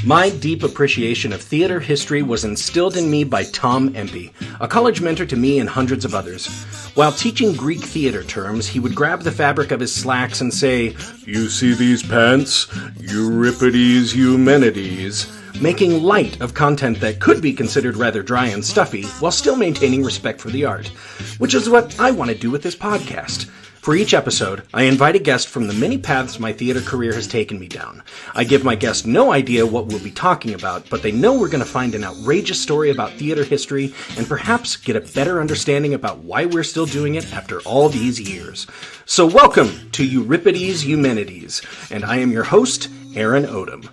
My deep appreciation of theater history was instilled in me by Tom Empey, a college mentor to me and hundreds of others. While teaching Greek theater terms, he would grab the fabric of his slacks and say, "You see these pants? Euripides Eumenides," making light of content that could be considered rather dry and stuffy, while still maintaining respect for the art, which is what I want to do with this podcast. For each episode, I invite a guest from the many paths my theater career has taken me down. I give my guest no idea what we'll be talking about, but they know we're going to find an outrageous story about theater history and perhaps get a better understanding about why we're still doing it after all these years. So welcome to Euripides Eumenides, and I am your host, Aaron Odom.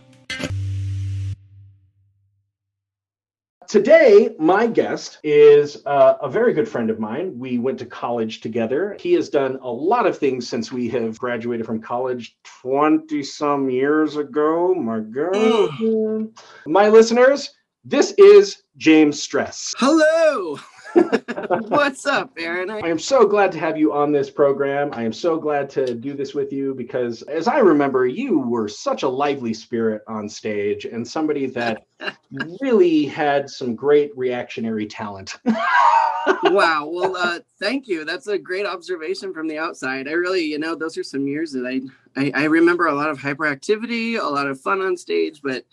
Today, my guest is a very good friend of mine. We went to college together. He has done a lot of things since we have graduated from college 20-some years ago. My God. My listeners, this is James Stress. Hello. What's up, Aaron? I am so glad to have you on this program. I am so glad to do this with you because, as I remember, you were such a lively spirit on stage and somebody that really had some great reactionary talent. Wow. Well, thank you. That's a great observation from the outside. I really, those are some years that I remember a lot of hyperactivity, a lot of fun on stage, but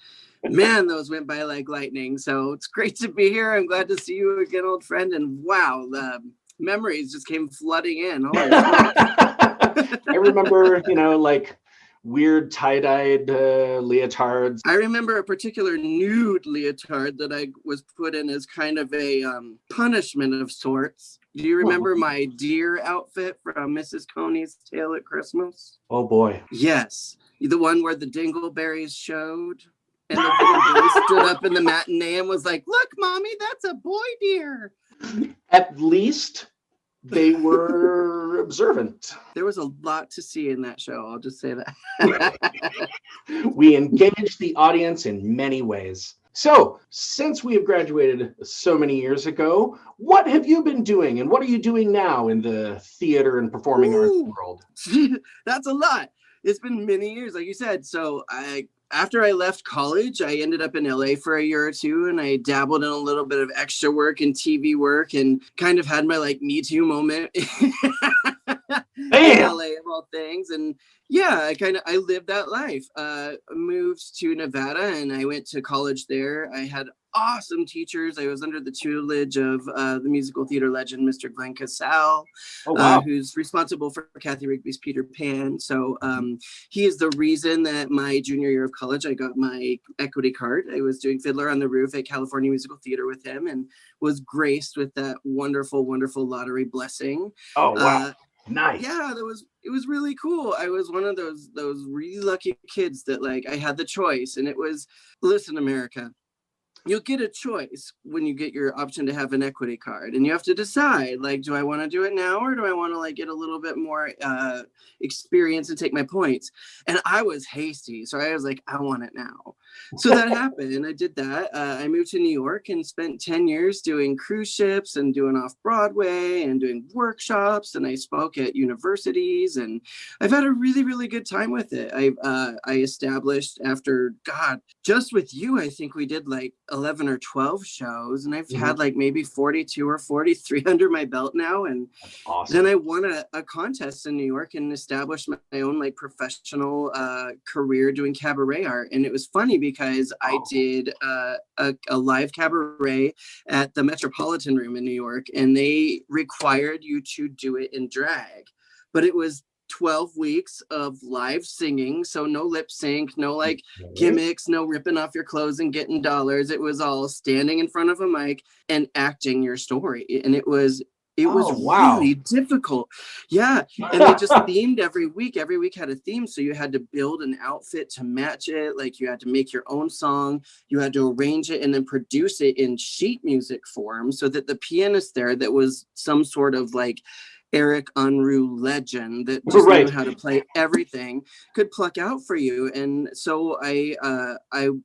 man, those went by like lightning. So it's great to be here. I'm glad to see you again, old friend. And wow, the memories just came flooding in. I remember, like weird tie-dyed leotards. I remember a particular nude leotard that I was put in as kind of a punishment of sorts. Do you remember my deer outfit from Mrs. Coney's Tale at Christmas? Oh boy. Yes. The one where the dingleberries showed. And the little boy stood up in the matinee and was like, "Look, Mommy, that's a boy deer." At least they were observant. There was a lot to see in that show. I'll just say that. We engaged the audience in many ways. So, since we have graduated so many years ago, what have you been doing and what are you doing now in the theater and performing arts world? That's a lot. It's been many years, like you said. So after I left college, I ended up in LA for a year or two, and I dabbled in a little bit of extra work and TV work and kind of had my Me Too moment in LA of all things. And yeah, I lived that life. Moved to Nevada and I went to college there. I had awesome teachers. I was under the tutelage of the musical theater legend, Mr. Glenn Casal, who's responsible for Kathy Rigby's Peter Pan. So he is the reason that my junior year of college, I got my equity card. I was doing Fiddler on the Roof at California Musical Theater with him and was graced with that wonderful, wonderful lottery blessing. Oh, wow. Nice. Yeah, it was really cool. I was one of those really lucky kids that I had the choice, and it was, listen, America, you'll get a choice when you get your option to have an equity card, and you have to decide, do I want to do it now or do I want to get a little bit more experience and take my points? And I was hasty, so I was like, I want it now. So that happened, and I did that. I moved to New York and spent 10 years doing cruise ships and doing off-Broadway and doing workshops, and I spoke at universities, and I've had a really, really good time with it. I established after, just with you, I think we did 11 or 12 shows, and I've had maybe 42 or 43 under my belt now. And awesome. Then I won a contest in New York and established my own professional career doing cabaret art. And it was funny because I did a live cabaret at the Metropolitan Room in New York, and they required you to do it in drag, but it was 12 weeks of live singing. So no lip sync, no gimmicks, no ripping off your clothes and getting dollars. It was all standing in front of a mic and acting your story. And it was really difficult. Yeah. And they just themed every week. Every week had a theme. So you had to build an outfit to match it. You had to make your own song. You had to arrange it and then produce it in sheet music form so that the pianist there that was some sort of Eric Unruh legend that just knew how to play everything could pluck out for you. And so I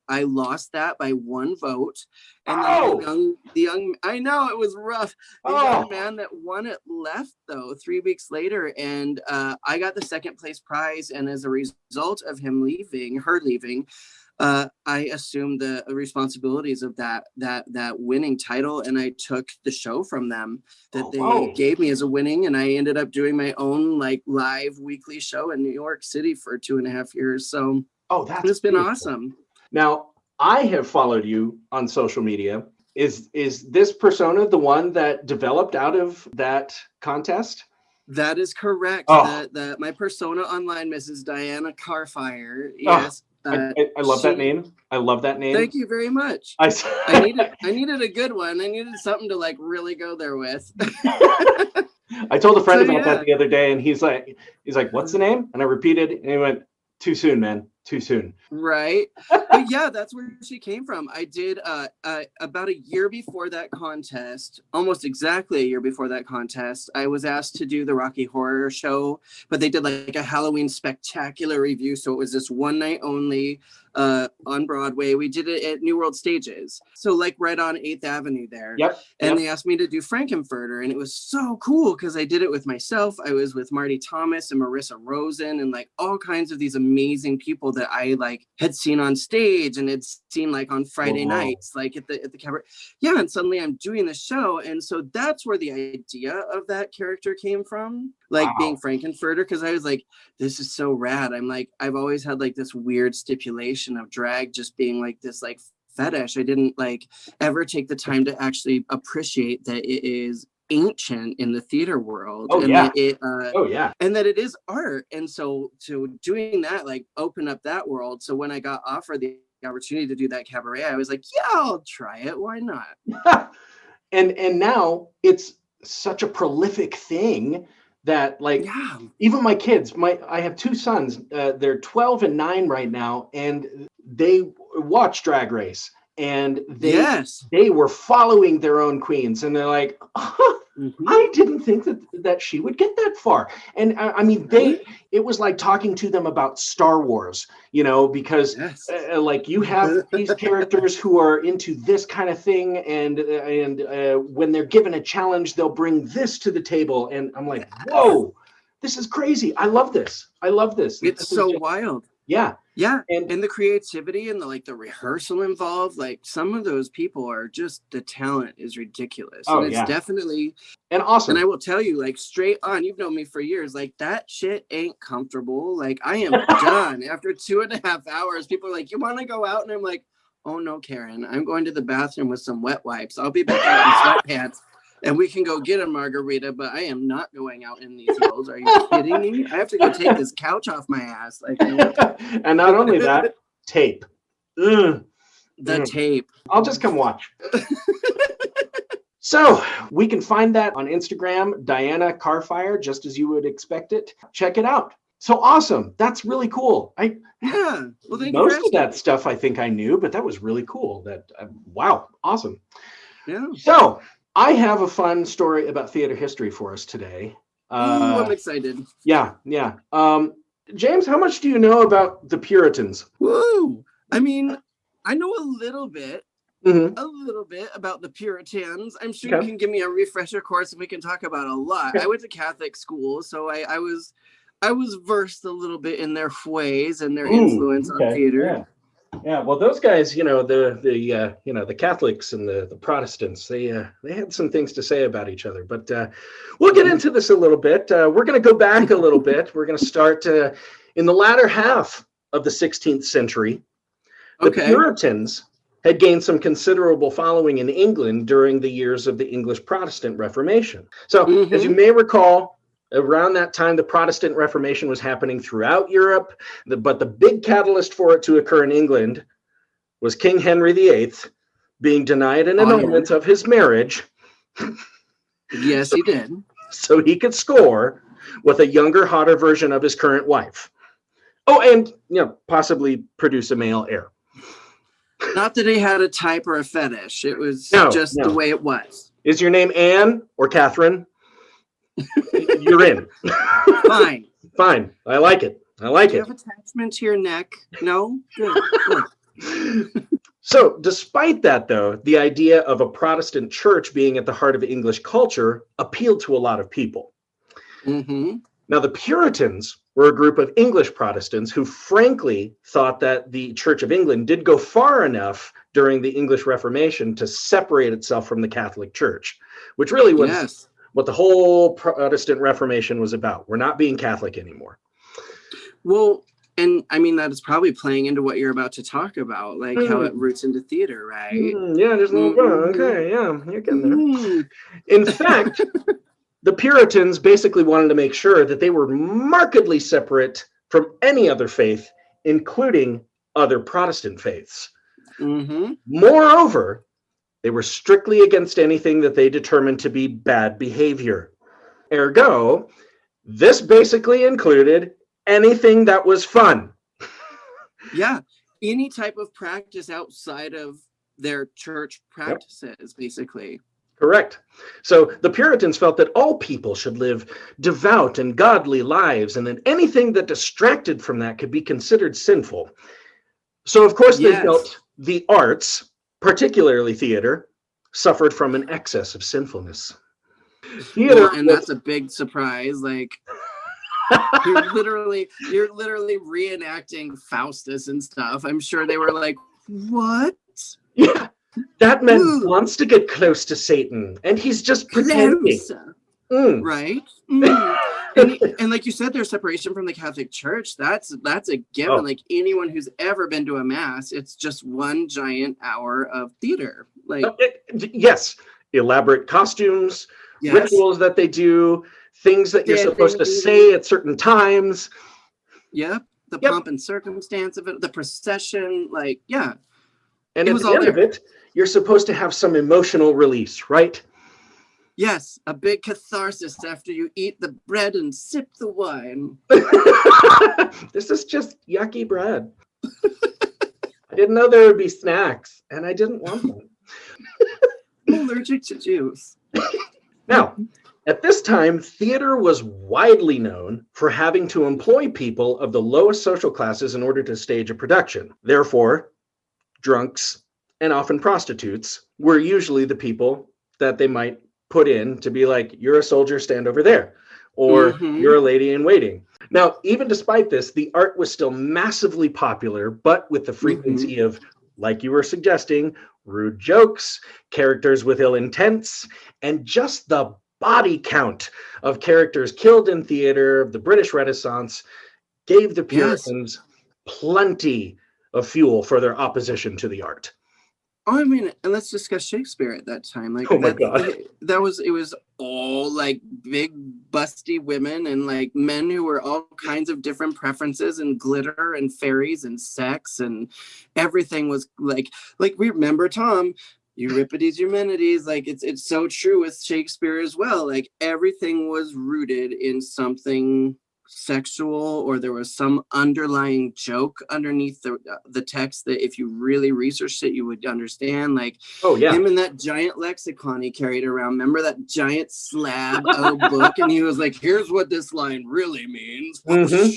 lost that by one vote. And then the young, I know it was rough. The young man that won it left though 3 weeks later, and I got the second place prize. And as a result of her leaving, I assumed the responsibilities of that winning title, and I took the show from them that they gave me as a winning, and I ended up doing my own like live weekly show in New York City for 2.5 years. So it's been awesome. Now, I have followed you on social media. Is this persona the one that developed out of that contest? That is correct. My persona online, Mrs. Diana Carfire. Yes. I love that name. I love that name. Thank you very much. I needed a good one. I needed something to like really go there with. I told a friend about that the other day, and he's like, "What's the name?" And I repeated, and he went, "Too soon, man. Too soon." Right. But yeah, that's where she came from. I did about a year before that contest, almost exactly a year before that contest, I was asked to do the Rocky Horror Show, but they did like a Halloween spectacular review. So it was this one night only on Broadway. We did it at New World Stages. So like right on 8th Avenue there. And they asked me to do Frankenfurter. And it was so cool because I did it with myself. I was with Marty Thomas and Marissa Rosen and like all kinds of these amazing people that I like had seen on stage and had seen like on Friday nights, like at the cabaret. Yeah. And suddenly I'm doing the show. And so that's where the idea of that character came from, like being Frankenfurter. Because I was like, this is so rad. I'm like, I've always had like this weird stipulation of drag just being like this like fetish. I didn't like ever take the time to actually appreciate that it is ancient in the theater world that it is art. And so doing that like open up that world. So when I got offered the opportunity to do that cabaret, I was like, yeah, I'll try it, why not? and now it's such a prolific thing that like even my kids, I have 2 sons, they're 12 and 9 right now, and they watch Drag Race, and they were following their own queens, and they're like, I didn't think that she would get that far. And I mean, it was like talking to them about Star Wars, you know, because like you have these characters who are into this kind of thing, and when they're given a challenge, they'll bring this to the table, and I'm like, whoa, this is crazy. I love this. It's so wild. Yeah. And the creativity and the rehearsal involved, like some of those people are just, the talent is ridiculous. And it's definitely and awesome. And I will tell you, like straight on, you've known me for years, like that shit ain't comfortable. Like I am done after 2.5 hours. People are like, you want to go out? And I'm like, oh no, Karen, I'm going to the bathroom with some wet wipes. I'll be back out in sweatpants. And we can go get a margarita, but I am not going out in these heels. Are you kidding me? I have to go take this couch off my ass. Like, and not only that, tape. The tape. I'll just come watch. So we can find that on Instagram, Diana Carfire, just as you would expect it. Check it out. So awesome. That's really cool. Well, thank most you of that stuff I think I knew, but that was really cool. Wow. Awesome. Yeah. So I have a fun story about theater history for us today. I'm excited. Yeah. James, how much do you know about the Puritans? Woo! I mean, I know a little bit about the Puritans. I'm sure you can give me a refresher course and we can talk about a lot. I went to Catholic school, so I was versed a little bit in their ways and their influence on theater. Yeah, well, those guys, the Catholics and the Protestants, they had some things to say about each other. But we'll get into this a little bit. We're going to go back a little bit. We're going to start in the latter half of the 16th century. The Puritans had gained some considerable following in England during the years of the English Protestant Reformation. So, as you may recall, around that time, the Protestant Reformation was happening throughout Europe, but the big catalyst for it to occur in England was King Henry VIII being denied an annulment of his marriage. Yes, he did. So he could score with a younger, hotter version of his current wife. Oh, and possibly produce a male heir. Not that he had a type or a fetish. It was the way it was. Is your name Anne or Catherine? You're in. Fine. I like it. Do you have attachment to your neck? No? Good. So, despite that, though, the idea of a Protestant church being at the heart of English culture appealed to a lot of people. Now, the Puritans were a group of English Protestants who frankly thought that the Church of England did go far enough during the English Reformation to separate itself from the Catholic Church, which really was Yes. what the whole Protestant Reformation was about. We're not being Catholic anymore. Well, and I mean, that is probably playing into what you're about to talk about, like how it roots into theater, right? Yeah, there's a little okay, yeah, you're getting there. In fact, the Puritans basically wanted to make sure that they were markedly separate from any other faith, including other Protestant faiths. Moreover, they were strictly against anything that they determined to be bad behavior. Ergo, this basically included anything that was fun. Yeah, any type of practice outside of their church practices, basically. Correct. So the Puritans felt that all people should live devout and godly lives, and that anything that distracted from that could be considered sinful. So, of course, they felt the arts, particularly theater, suffered from an excess of sinfulness. Theater, and that's a big surprise. Like, you're literally reenacting Faustus and stuff. I'm sure they were like, what? Yeah, that man wants to get close to Satan, and he's just pretending. Right? And like you said, their separation from the Catholic Church, that's a given. Like, anyone who's ever been to a mass, it's just one giant hour of theater. Like, yes, elaborate costumes, rituals that they do, things that you're supposed to say at certain times. Yep. The pomp and circumstance of it, the procession, like, yeah. And at the end of it, you're supposed to have some emotional release, right? Yes, a big catharsis after you eat the bread and sip the wine. This is just yucky bread. I didn't know there would be snacks, and I didn't want them. I'm allergic to juice. Now, at this time, theater was widely known for having to employ people of the lowest social classes in order to stage a production. Therefore, drunks and often prostitutes were usually the people that they might put in to be like, you're a soldier, stand over there, or you're a lady in waiting. Now, even despite this, the art was still massively popular, but with the frequency of, like you were suggesting, rude jokes, characters with ill intents, and just the body count of characters killed in theater of the British Renaissance gave the Puritans plenty of fuel for their opposition to the art. Oh, I mean, and let's discuss Shakespeare at that time. Like, oh my God, it was all like big busty women and like men who were all kinds of different preferences and glitter and fairies and sex, and everything was like we remember Tom, Euripides, Eumenides. Like, it's so true with Shakespeare as well. Like, everything was rooted in something sexual, or there was some underlying joke underneath the text that if you really researched it, you would understand. Like, him and that giant lexicon he carried around. Remember that giant slab of book? And he was like, here's what this line really means. Like,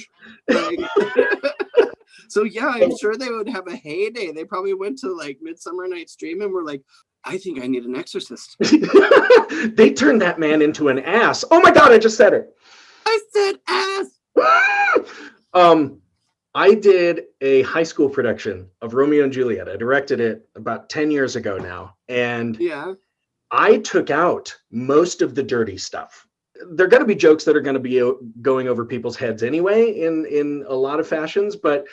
so yeah, I'm sure they would have a heyday. They probably went to like Midsummer Night's Dream and were like, I think I need an exorcist. They turned that man into an ass. Oh my God, I just said it. I said ass. I did a high school production of Romeo and Juliet. I directed it about 10 years ago now. And I took out most of the dirty stuff. There are going to be jokes that are going to be going over people's heads anyway in a lot of fashions, but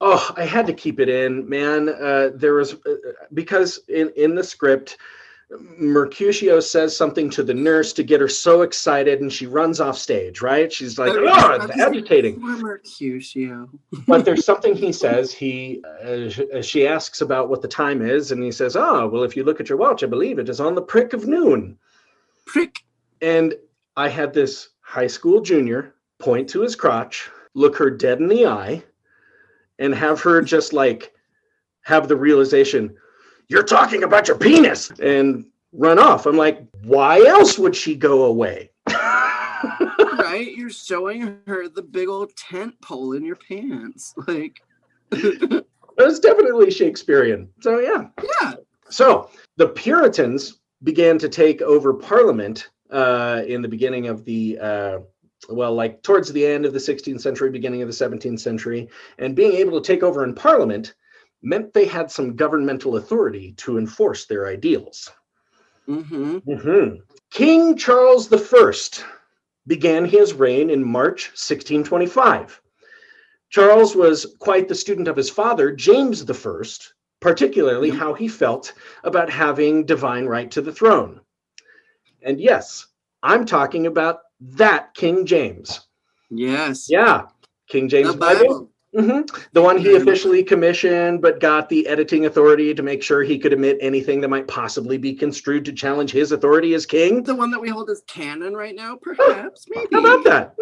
I had to keep it in, man. There was, because in the script, Mercutio says something to the nurse to get her so excited, and she runs off stage, right? She's like, it's agitating. Poor Mercutio. But there's something he says. She asks about what the time is, and he says, well, if you look at your watch, I believe it is on the prick of noon. Prick. And I had this high school junior point to his crotch, look her dead in the eye, and have her just like have the realization, you're talking about your penis, and run off. I'm like, why else would she go away? Right? You're showing her the big old tent pole in your pants. Like, it was definitely Shakespearean. So yeah. So the Puritans began to take over Parliament in the beginning of the well, like towards the end of the 16th century, beginning of the 17th century, and being able to take over in Parliament meant they had some governmental authority to enforce their ideals. King Charles I began his reign in March 1625. Charles was quite the student of his father, James I, particularly how he felt about having divine right to the throne. And yes, I'm talking about that King James. Yes. Yeah, King James the Bible. The one he officially commissioned, but got the editing authority to make sure he could omit anything that might possibly be construed to challenge his authority as king. The one that we hold as canon right now, perhaps, maybe. How about that?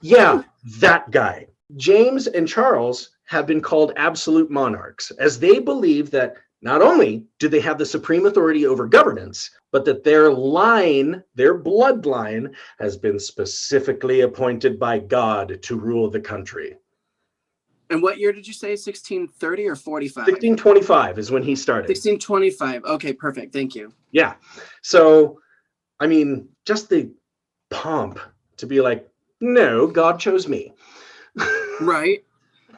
Yeah, that guy. James and Charles have been called absolute monarchs, as they believe that not only do they have the supreme authority over governance, but that their line, their bloodline, has been specifically appointed by God to rule the country. And what year did you say? 1630 or 45? 1625 is when he started. 1625. Okay, perfect. Thank you. Yeah. So, I mean, just the pomp to be like, no, God chose me. Right.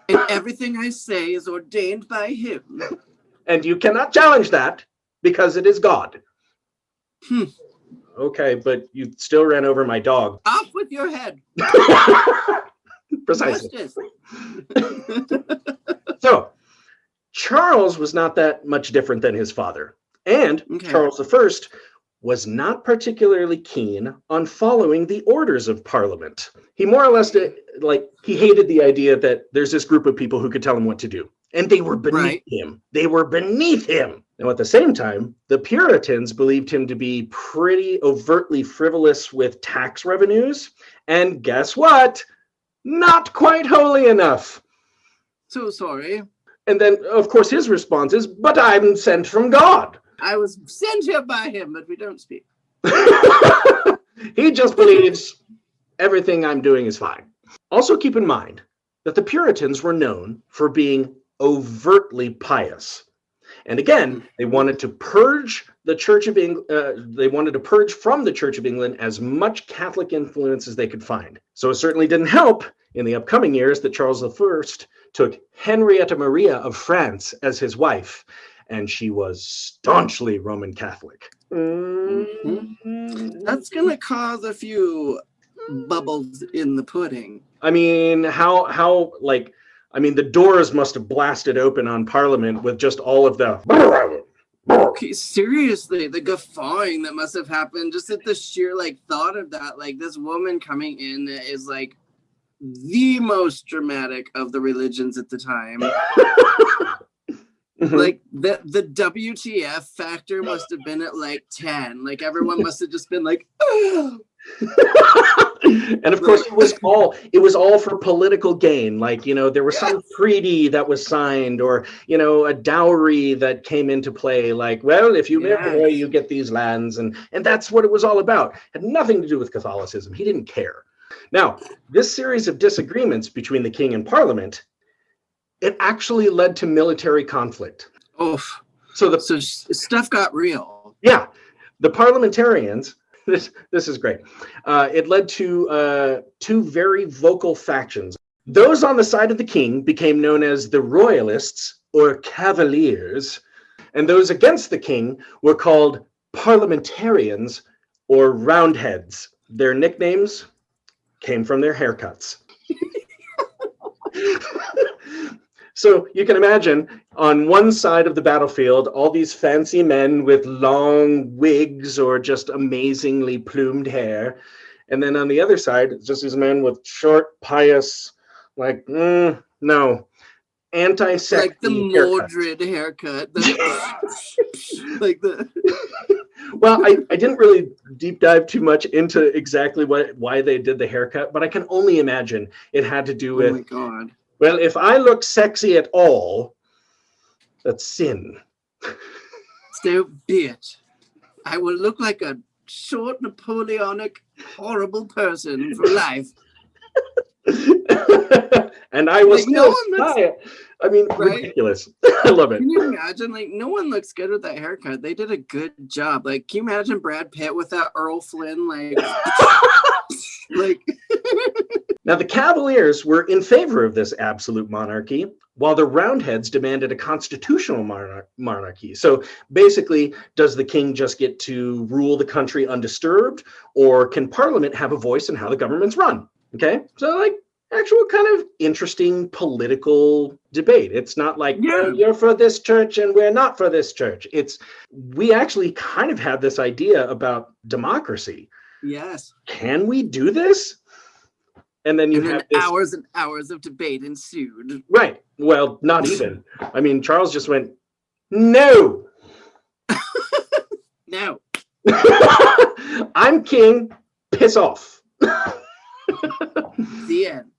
And everything I say is ordained by him. And you cannot challenge that because it is God. Okay, but you still ran over my dog. Off with your head. Precisely. So, Charles was not that much different than his father. And Charles I was not particularly keen on following the orders of Parliament. He more or less he hated the idea that there's this group of people who could tell him what to do. And they were beneath him. They were beneath him. Now, at the same time, the Puritans believed him to be pretty overtly frivolous with tax revenues. And guess what? Not quite holy enough. So sorry. And then, of course, his response is, but I'm sent from God. I was sent here by him, but we don't speak. He just believes everything I'm doing is fine. Also keep in mind that the Puritans were known for being overtly pious. And again, they wanted to purge the Church of England. They wanted to purge from the Church of England as much Catholic influence as they could find. So it certainly didn't help in the upcoming years that Charles I took Henrietta Maria of France as his wife, and she was staunchly Roman Catholic. That's going to cause a few bubbles in the pudding. I mean, the doors must have blasted open on Parliament with just all of the... Okay, seriously, the guffawing that must have happened just at the sheer thought of that. This woman coming in is the most dramatic of the religions at the time. The WTF factor must have been at 10. Everyone must have just been oh. And of course, it was all for political gain. There was some treaty that was signed, or a dowry that came into play. If you marry her, you get these lands, and that's what it was all about. It had nothing to do with Catholicism. He didn't care. Now, this series of disagreements between the king and Parliament, it actually led to military conflict. Oh, so stuff got real. Yeah, the parliamentarians. This is great. It led to two very vocal factions. Those on the side of the king became known as the Royalists or Cavaliers, and those against the king were called Parliamentarians or Roundheads. Their nicknames came from their haircuts. So you can imagine, on one side of the battlefield, all these fancy men with long wigs or just amazingly plumed hair. And then on the other side, just these men with short, pious, anti-sexy the Mordred haircut. Well, I didn't really deep dive too much into exactly why they did the haircut, but I can only imagine it had to do with... Oh my God. Well, if I look sexy at all, that's sin. So be it. I will look like a short, Napoleonic, horrible person for life. And I was still ridiculous. I love it. Can you imagine? No one looks good with that haircut. They did a good job. Can you imagine Brad Pitt with that Earl Flynn, Like, now, the Cavaliers were in favor of this absolute monarchy, while the Roundheads demanded a constitutional monarchy. So basically, does the king just get to rule the country undisturbed, or can Parliament have a voice in how the government's run? Okay, so like actual kind of interesting political debate. It's not like, Yeah. you're for this church and we're not for this church. We actually kind of had this idea about democracy. yes. Can we do this? And then And have then this hours and hours of debate ensued. right. Well, not even. I mean, Charles just went, no. No. I'm king. Piss off. The end.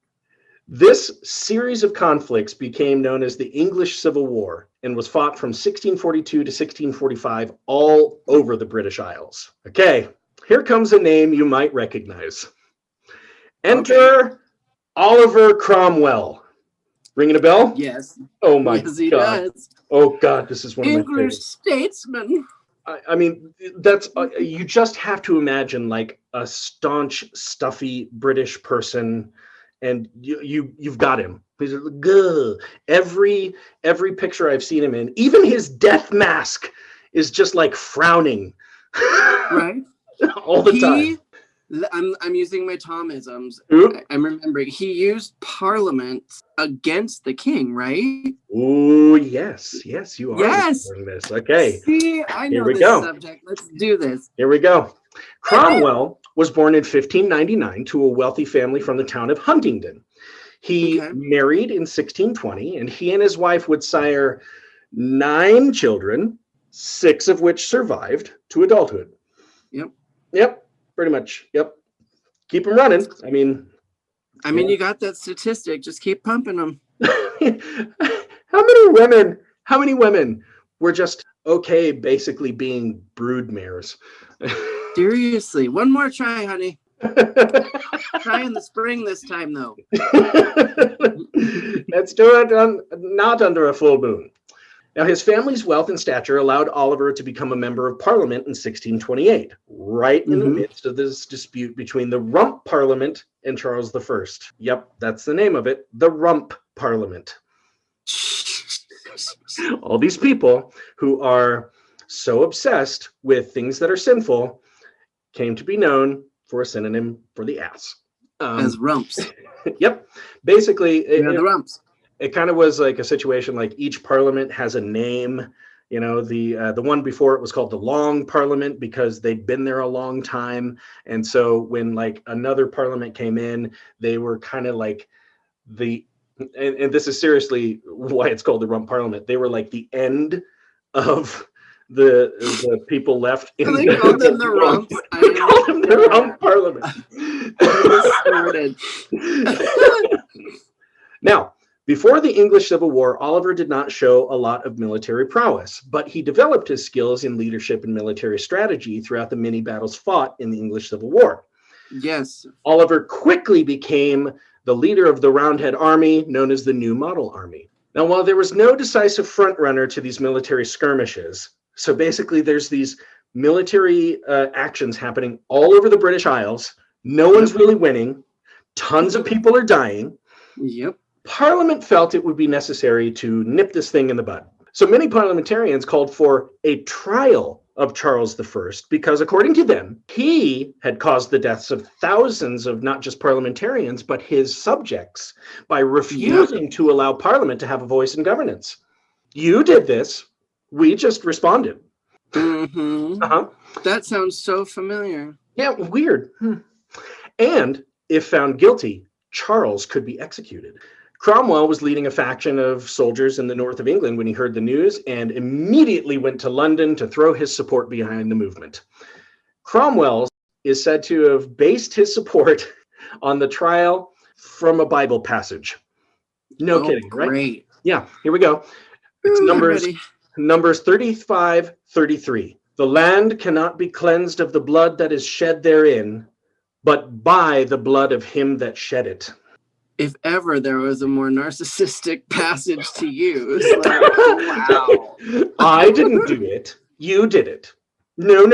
This series of conflicts became known as the English Civil War and was fought from 1642 to 1645 all over the British Isles. Okay, here comes a name you might recognize. Enter Oliver Cromwell. Ringing a bell? Yes. Oh my Yes, he God. does. Oh God, this is one of my English favorites. statesman. I mean, that's you just have to imagine like a staunch, stuffy British person, and you've got him. He's like, "Gah." Every picture I've seen him in, even his death mask is just like frowning, Right. all the time. I'm using my Thomisms. Oop. I'm remembering he used Parliament against the king, right? Oh yes, you are Yes. remembering this. Okay, See, I Here know we this go. subject. Let's do this. here we go. Cromwell was born in 1599 to a wealthy family from the town of Huntingdon. He Okay. married in 1620, and he and his wife would sire 9 children, 6 of which survived to adulthood. Yep, pretty much. Yep. Keep them running. I mean, You got that statistic. Just keep pumping them. how many women were just okay basically being broodmares? Seriously. One more try, honey. Try in the spring this time, though. Let's do it not under a full moon. Now, his family's wealth and stature allowed Oliver to become a member of Parliament in 1628, right in the midst of this dispute between the Rump Parliament and Charles I. Yep, that's the name of it, the Rump Parliament. All these people who are so obsessed with things that are sinful came to be known for a synonym for the ass. As rumps. Yep. Basically, The rumps. it kind of was like a situation like each parliament has a name. You know, the one before it was called the Long Parliament because they'd been there a long time. And so when like another parliament came in, they were kind of like and this is seriously why it's called the Rump Parliament. They were like the end of the people left in They called them the rumps. They called them the Rump Parliament. Now, before the English Civil War, Oliver did not show a lot of military prowess, but he developed his skills in leadership and military strategy throughout the many battles fought in the English Civil War. Yes. Oliver quickly became the leader of the Roundhead Army, known as the New Model Army. Now, while there was no decisive frontrunner to these military skirmishes, so basically there's these military actions happening all over the British Isles, no one's really winning, tons of people are dying. Yep. Parliament felt it would be necessary to nip this thing in the bud. So many parliamentarians called for a trial of Charles I because, according to them, he had caused the deaths of thousands of not just parliamentarians, but his subjects by refusing to allow Parliament to have a voice in governance. You did this. We just responded. That sounds so familiar. Yeah, weird. And if found guilty, Charles could be executed. Cromwell was leading a faction of soldiers in the north of England when he heard the news and immediately went to London to throw his support behind the movement. Cromwell is said to have based his support on the trial from a Bible passage. No kidding, right? Great. Yeah, here we go. It's Numbers 35:33. The land cannot be cleansed of the blood that is shed therein, but by the blood of him that shed it. If ever there was a more narcissistic passage to use, like, wow. I didn't do it. You did it. No.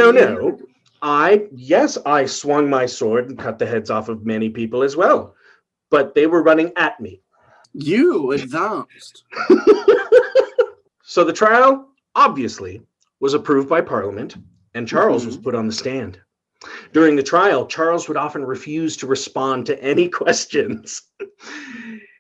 Yes, I swung my sword and cut the heads off of many people as well, but they were running at me. You advanced. So the trial, obviously, was approved by Parliament, and Charles was put on the stand. During the trial, Charles would often refuse to respond to any questions.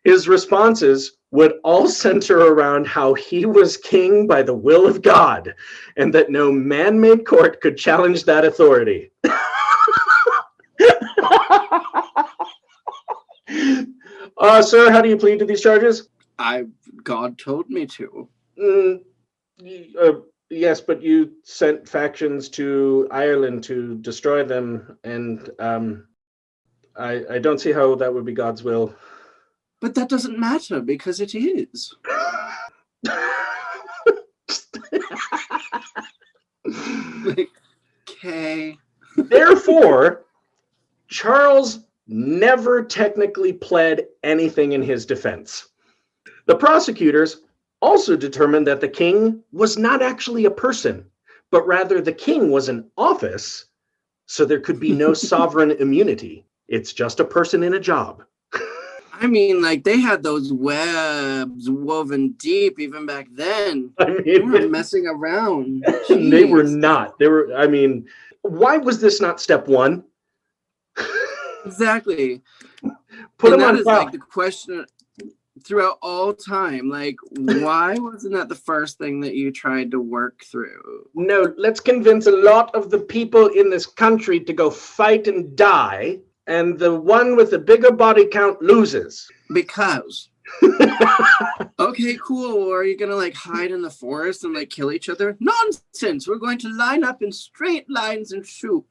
His responses would all center around how he was king by the will of God, and that no man-made court could challenge that authority. Sir, how do you plead to these charges? God told me to. Yes, but you sent factions to Ireland to destroy them, and I don't see how that would be God's will. But that doesn't matter, because it is. Okay. Therefore, Charles never technically pled anything in his defense. The prosecutors also determined that the king was not actually a person, but rather the king was an office, so there could be no sovereign immunity. It's just a person in a job. I mean, like, they had those webs woven deep even back then. I mean, they weren't messing around. Jeez. They were not. I mean, why was this not step one? Exactly. Put them that on is trial. Like the question throughout all time. Like, why wasn't that the first thing that you tried to work through? No, let's convince a lot of the people in this country to go fight and die, and the one with the bigger body count loses. Because. Okay, cool. Are you gonna like hide in the forest and like kill each other? Nonsense. We're going to line up in straight lines and shoot.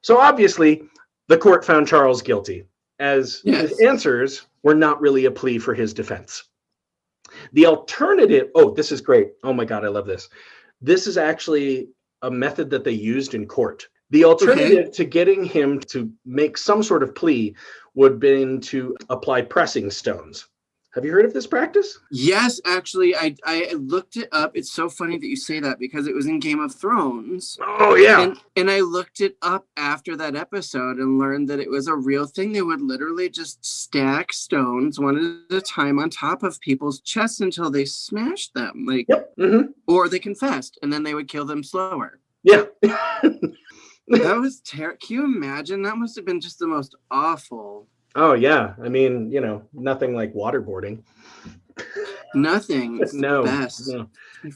So obviously, the court found Charles guilty, as his answers were not really a plea for his defense. The alternative, this is great. Oh my God, I love this. This is actually a method that they used in court. The alternative to getting him to make some sort of plea would have been to apply pressing stones. Have you heard of this practice? Yes, actually, I looked it up. It's so funny that you say that because it was in Game of Thrones. Oh, yeah. And I looked it up after that episode and learned that it was a real thing. They would literally just stack stones one at a time on top of people's chests until they smashed them. Like, or they confessed, and then they would kill them slower. Yeah. That was terrible. Can you imagine? That must have been just the most awful. Oh, yeah. I mean, nothing like waterboarding. Nothing. It's no, the best. No.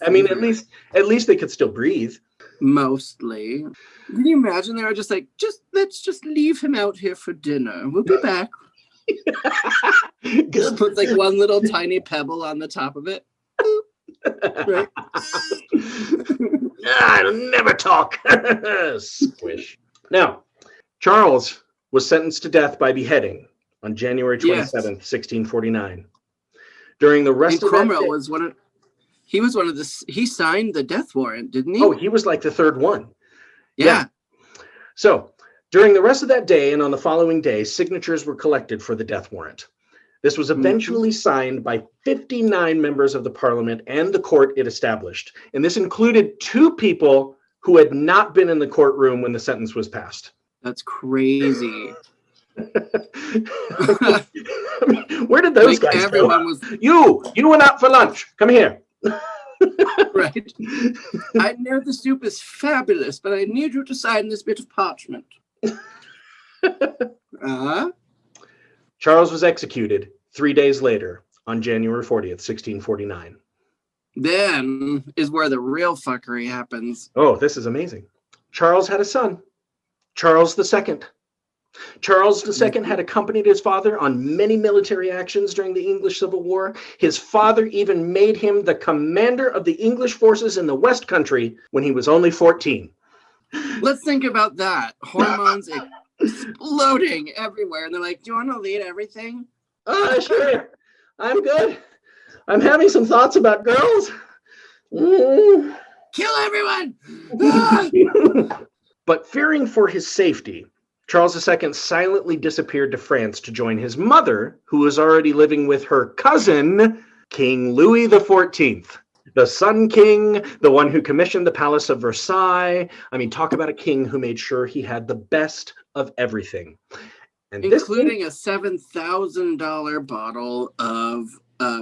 I mean, at least they could still breathe. Mostly. Can you imagine they were just like, let's just leave him out here for dinner. We'll be back. Just put like one little tiny pebble on the top of it. Right? I'll never talk. Squish. Now, Charles was sentenced to death by beheading on January 27th, 1649. During the rest of Cromwell that day, he signed the death warrant, didn't he? Oh, he was like the third one. Yeah. So, during the rest of that day and on the following day, signatures were collected for the death warrant. This was eventually signed by 59 members of the parliament and the court it established. And this included 2 people who had not been in the courtroom when the sentence was passed. That's crazy. I mean, where did those guys go? You went out for lunch. Come here. Right. I know the soup is fabulous, but I need you to sign this bit of parchment. Charles was executed 3 days later on January 40th, 1649. Then is where the real fuckery happens. Oh, this is amazing. Charles had a son, Charles II. Charles II had accompanied his father on many military actions during the English Civil War. His father even made him the commander of the English forces in the West Country when he was only 14. Let's think about that. Hormones exploding everywhere. And they're like, do you want to lead everything? Sure. I'm good. I'm having some thoughts about girls. Kill everyone! But fearing for his safety, Charles II silently disappeared to France to join his mother, who was already living with her cousin, King Louis XIV. The Sun King, the one who commissioned the Palace of Versailles. I mean, talk about a king who made sure he had the best of everything. And including a $7,000 bottle of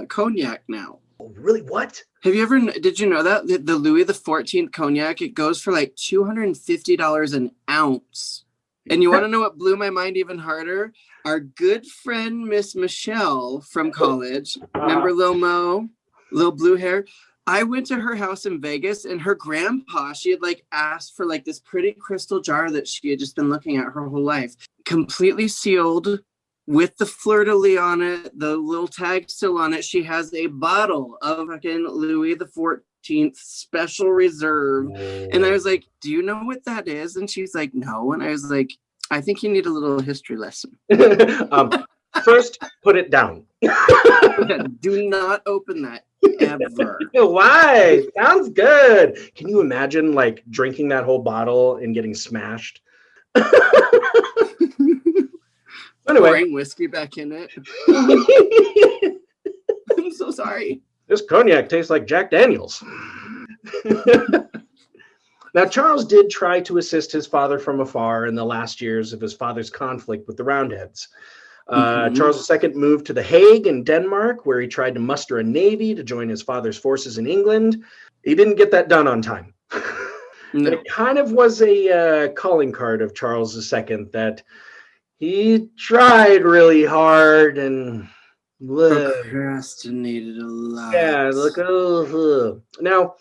cognac now. Oh, really? What? Did you know that? The Louis XIV cognac, it goes for like $250 an ounce. And you want to know what blew my mind even harder? Our good friend, Miss Michelle from college, remember Lil Mo, Lil Blue Hair? I went to her house in Vegas, and her grandpa, she had like asked for like this pretty crystal jar that she had just been looking at her whole life, completely sealed with the fleur-de-lis on it, the little tag still on it. She has a bottle of fucking Louis XIV Special Reserve. And I was like, do you know what that is? And she's like, no. And I was like, I think you need a little history lesson. First, put it down. Do not open that ever. Why? Sounds good. Can you imagine like drinking that whole bottle and getting smashed? Anyway, pouring whiskey back in it. I'm so sorry. This cognac tastes like Jack Daniels. Now, Charles did try to assist his father from afar in the last years of his father's conflict with the Roundheads. Charles II moved to The Hague in Denmark, where he tried to muster a navy to join his father's forces in England. He didn't get that done on time. No. It kind of was a calling card of Charles II that he tried really hard and procrastinated a lot. Yeah, Now,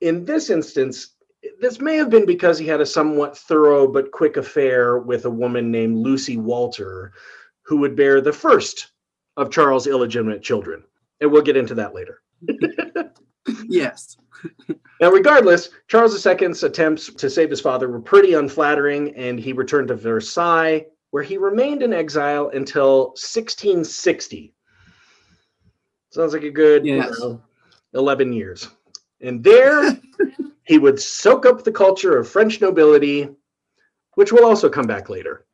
in this instance, this may have been because he had a somewhat thorough but quick affair with a woman named Lucy Walter, who would bear the first of Charles' illegitimate children. And we'll get into that later. Yes. Now, regardless, Charles II's attempts to save his father were pretty unflattering, and he returned to Versailles, where he remained in exile until 1660. Sounds like a good 11 years. And there, he would soak up the culture of French nobility, which will also come back later.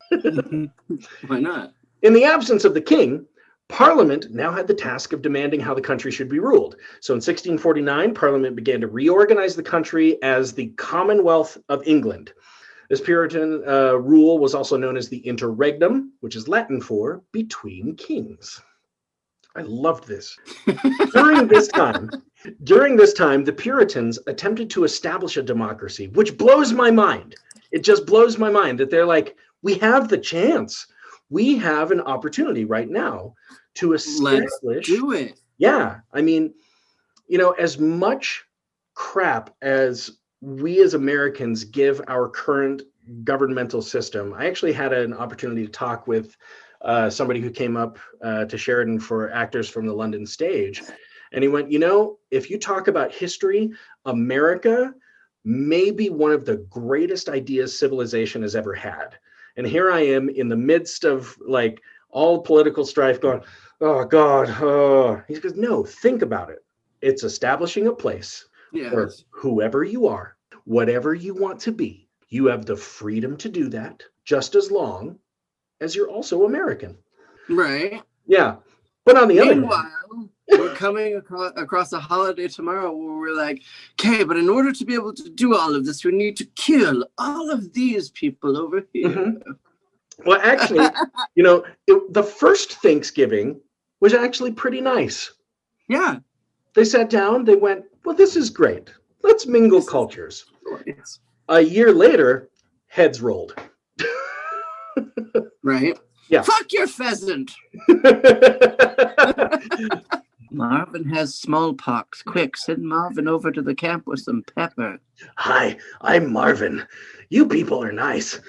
Why not? In the absence of the king, Parliament now had the task of demanding how the country should be ruled. So in 1649, Parliament began to reorganize the country as the Commonwealth of England. This Puritan rule was also known as the Regnum, which is Latin for between kings. I loved this. During this time, the Puritans attempted to establish a democracy, which blows my mind. It just blows my mind that they're like, we have the chance. We have an opportunity right now to establish. Let's do it. Yeah. I mean, as much crap as we as Americans give our current governmental system, I actually had an opportunity to talk with somebody who came up to Sheridan for actors from the London stage. And he went, if you talk about history, America may be one of the greatest ideas civilization has ever had. And here I am in the midst of like all political strife going, oh God. Oh. He goes, no, think about it. It's establishing a place where whoever you are, whatever you want to be, you have the freedom to do that just as long as you're also American. Right. Yeah. But on the other hand, meanwhile, we're coming across a holiday tomorrow where we're like, okay, but in order to be able to do all of this, we need to kill all of these people over here. Mm-hmm. Well, actually, the first Thanksgiving was actually pretty nice. Yeah. They sat down, they went, well, this is great. Let's mingle cultures. A year later, heads rolled. Right? Yeah. Fuck your pheasant. Marvin has smallpox. Quick, send Marvin over to the camp with some pepper. Hi, I'm Marvin. You people are nice.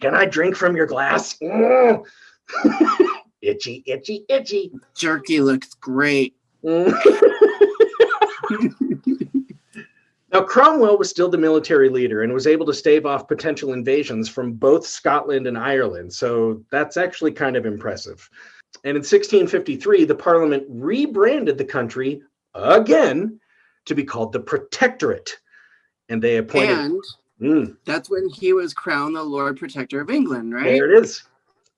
Can I drink from your glass? Itchy, itchy, itchy. Jerky looks great. Now, Cromwell was still the military leader and was able to stave off potential invasions from both Scotland and Ireland. So that's actually kind of impressive. And in 1653, the Parliament rebranded the country again to be called the Protectorate. And they appointed... And that's when he was crowned the Lord Protector of England, right? There it is.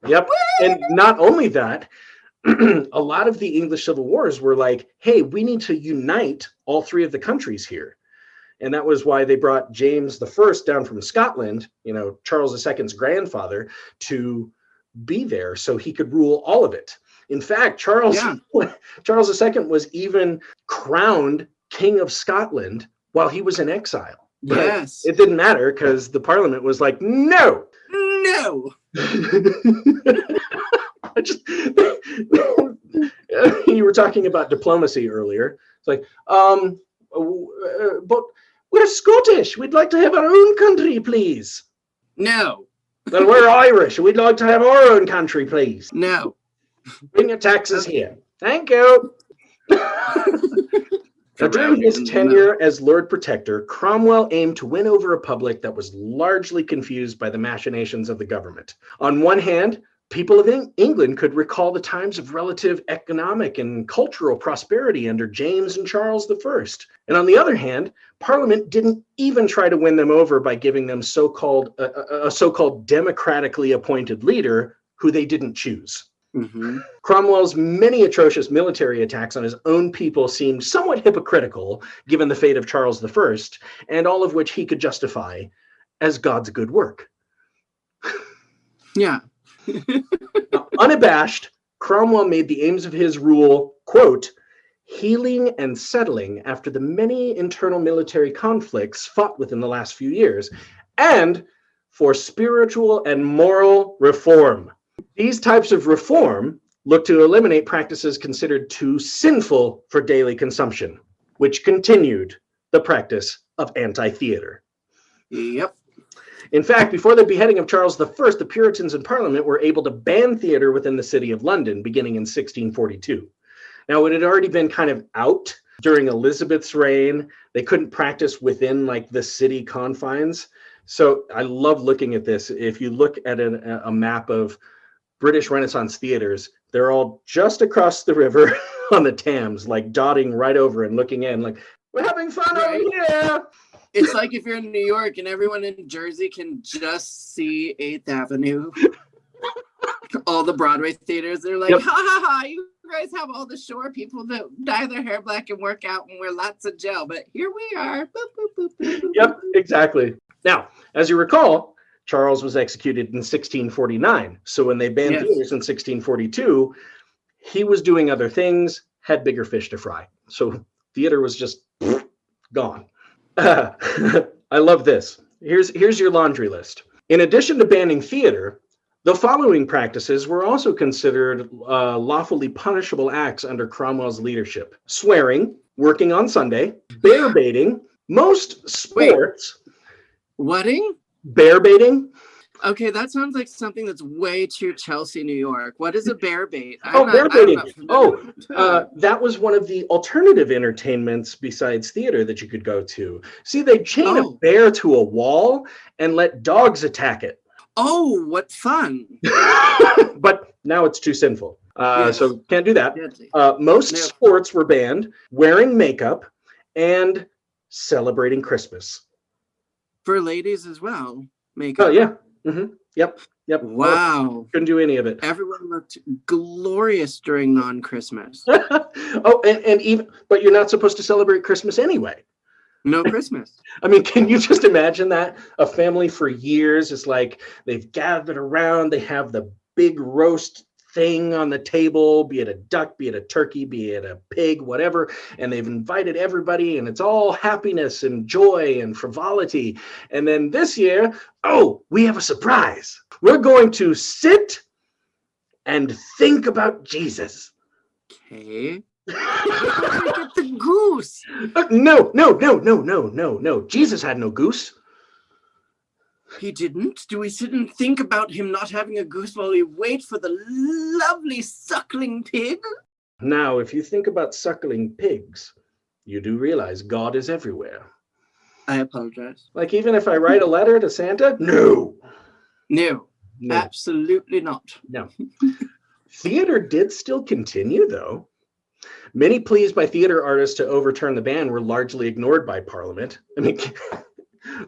Yep. And not only that, a lot of the English civil wars were like, hey, we need to unite all three of the countries here. And that was why they brought James the First down from Scotland, Charles II's grandfather, to be there so he could rule all of it. In fact, Charles II was even crowned King of Scotland while he was in exile. But yes. It didn't matter because the Parliament was like, no. No. You were talking about diplomacy earlier. It's like, but we're Scottish. We'd like to have our own country, please. No. Well, we're Irish. We'd like to have our own country, please. No. Bring your taxes here. Thank you. Now, during his tenure as Lord Protector, Cromwell aimed to win over a public that was largely confused by the machinations of the government. On one hand, people of England could recall the times of relative economic and cultural prosperity under James and Charles I. And on the other hand, Parliament didn't even try to win them over by giving them a so-called democratically appointed leader who they didn't choose. Mm-hmm. Cromwell's many atrocious military attacks on his own people seemed somewhat hypocritical, given the fate of Charles I, and all of which he could justify as God's good work. Yeah. Now, unabashed, Cromwell made the aims of his rule, quote, healing and settling after the many internal military conflicts fought within the last few years, and for spiritual and moral reform. These types of reform look to eliminate practices considered too sinful for daily consumption, which continued the practice of anti-theater. Yep. In fact, before the beheading of Charles I, the Puritans in Parliament were able to ban theater within the city of London, beginning in 1642. Now, it had already been kind of out during Elizabeth's reign. They couldn't practice within like the city confines. So I love looking at this. If you look at a map of British Renaissance theaters, they're all just across the river on the Thames, like dotting right over and looking in like, we're having fun over here. It's like if you're in New York and everyone in Jersey can just see 8th Avenue, all the Broadway theaters, they're like, Yep. ha ha ha, you guys have all the shore people that dye their hair black and work out and wear lots of gel, but here we are. Boop, boop, boop, boop, boop, Yep, exactly. Now, as you recall, Charles was executed in 1649. So when they banned theaters in 1642, he was doing other things, had bigger fish to fry. So theater was just gone. I love this. Here's your laundry list. In addition to banning theater, the following practices were also considered lawfully punishable acts under Cromwell's leadership: swearing, working on Sunday, bear baiting, most sports. Wedding? Bear baiting? Okay, that sounds like something that's way too Chelsea, New York. What is a bear bait? Bear baiting. That was one of the alternative entertainments besides theater that you could go to. See, they'd chain a bear to a wall and let dogs attack it. Oh, what fun. But now it's too sinful. So can't do that. Deadly. Most sports were banned, wearing makeup, and celebrating Christmas. For ladies as well. Makeup. Oh, yeah. Mm-hmm. Yep. Wow. Couldn't do any of it. Everyone looked glorious during non-Christmas. But you're not supposed to celebrate Christmas anyway. No Christmas. I mean, can you just imagine that? A family for years is like, they've gathered around, they have the big roast thing on the table, be it a duck, be it a turkey, be it a pig, whatever, and they've invited everybody, and it's all happiness and joy and frivolity. And then this year, we have a surprise. We're going to sit and think about Jesus. Okay. Get the goose. No. Jesus had no goose. He didn't? Do we sit and think about him not having a goose while we wait for the lovely suckling pig? Now, if you think about suckling pigs, you do realize God is everywhere. I apologize. Like, even if I write a letter to Santa? No. Absolutely not. No. Theater did still continue, though. Many pleas by theater artists to overturn the ban were largely ignored by Parliament. I mean,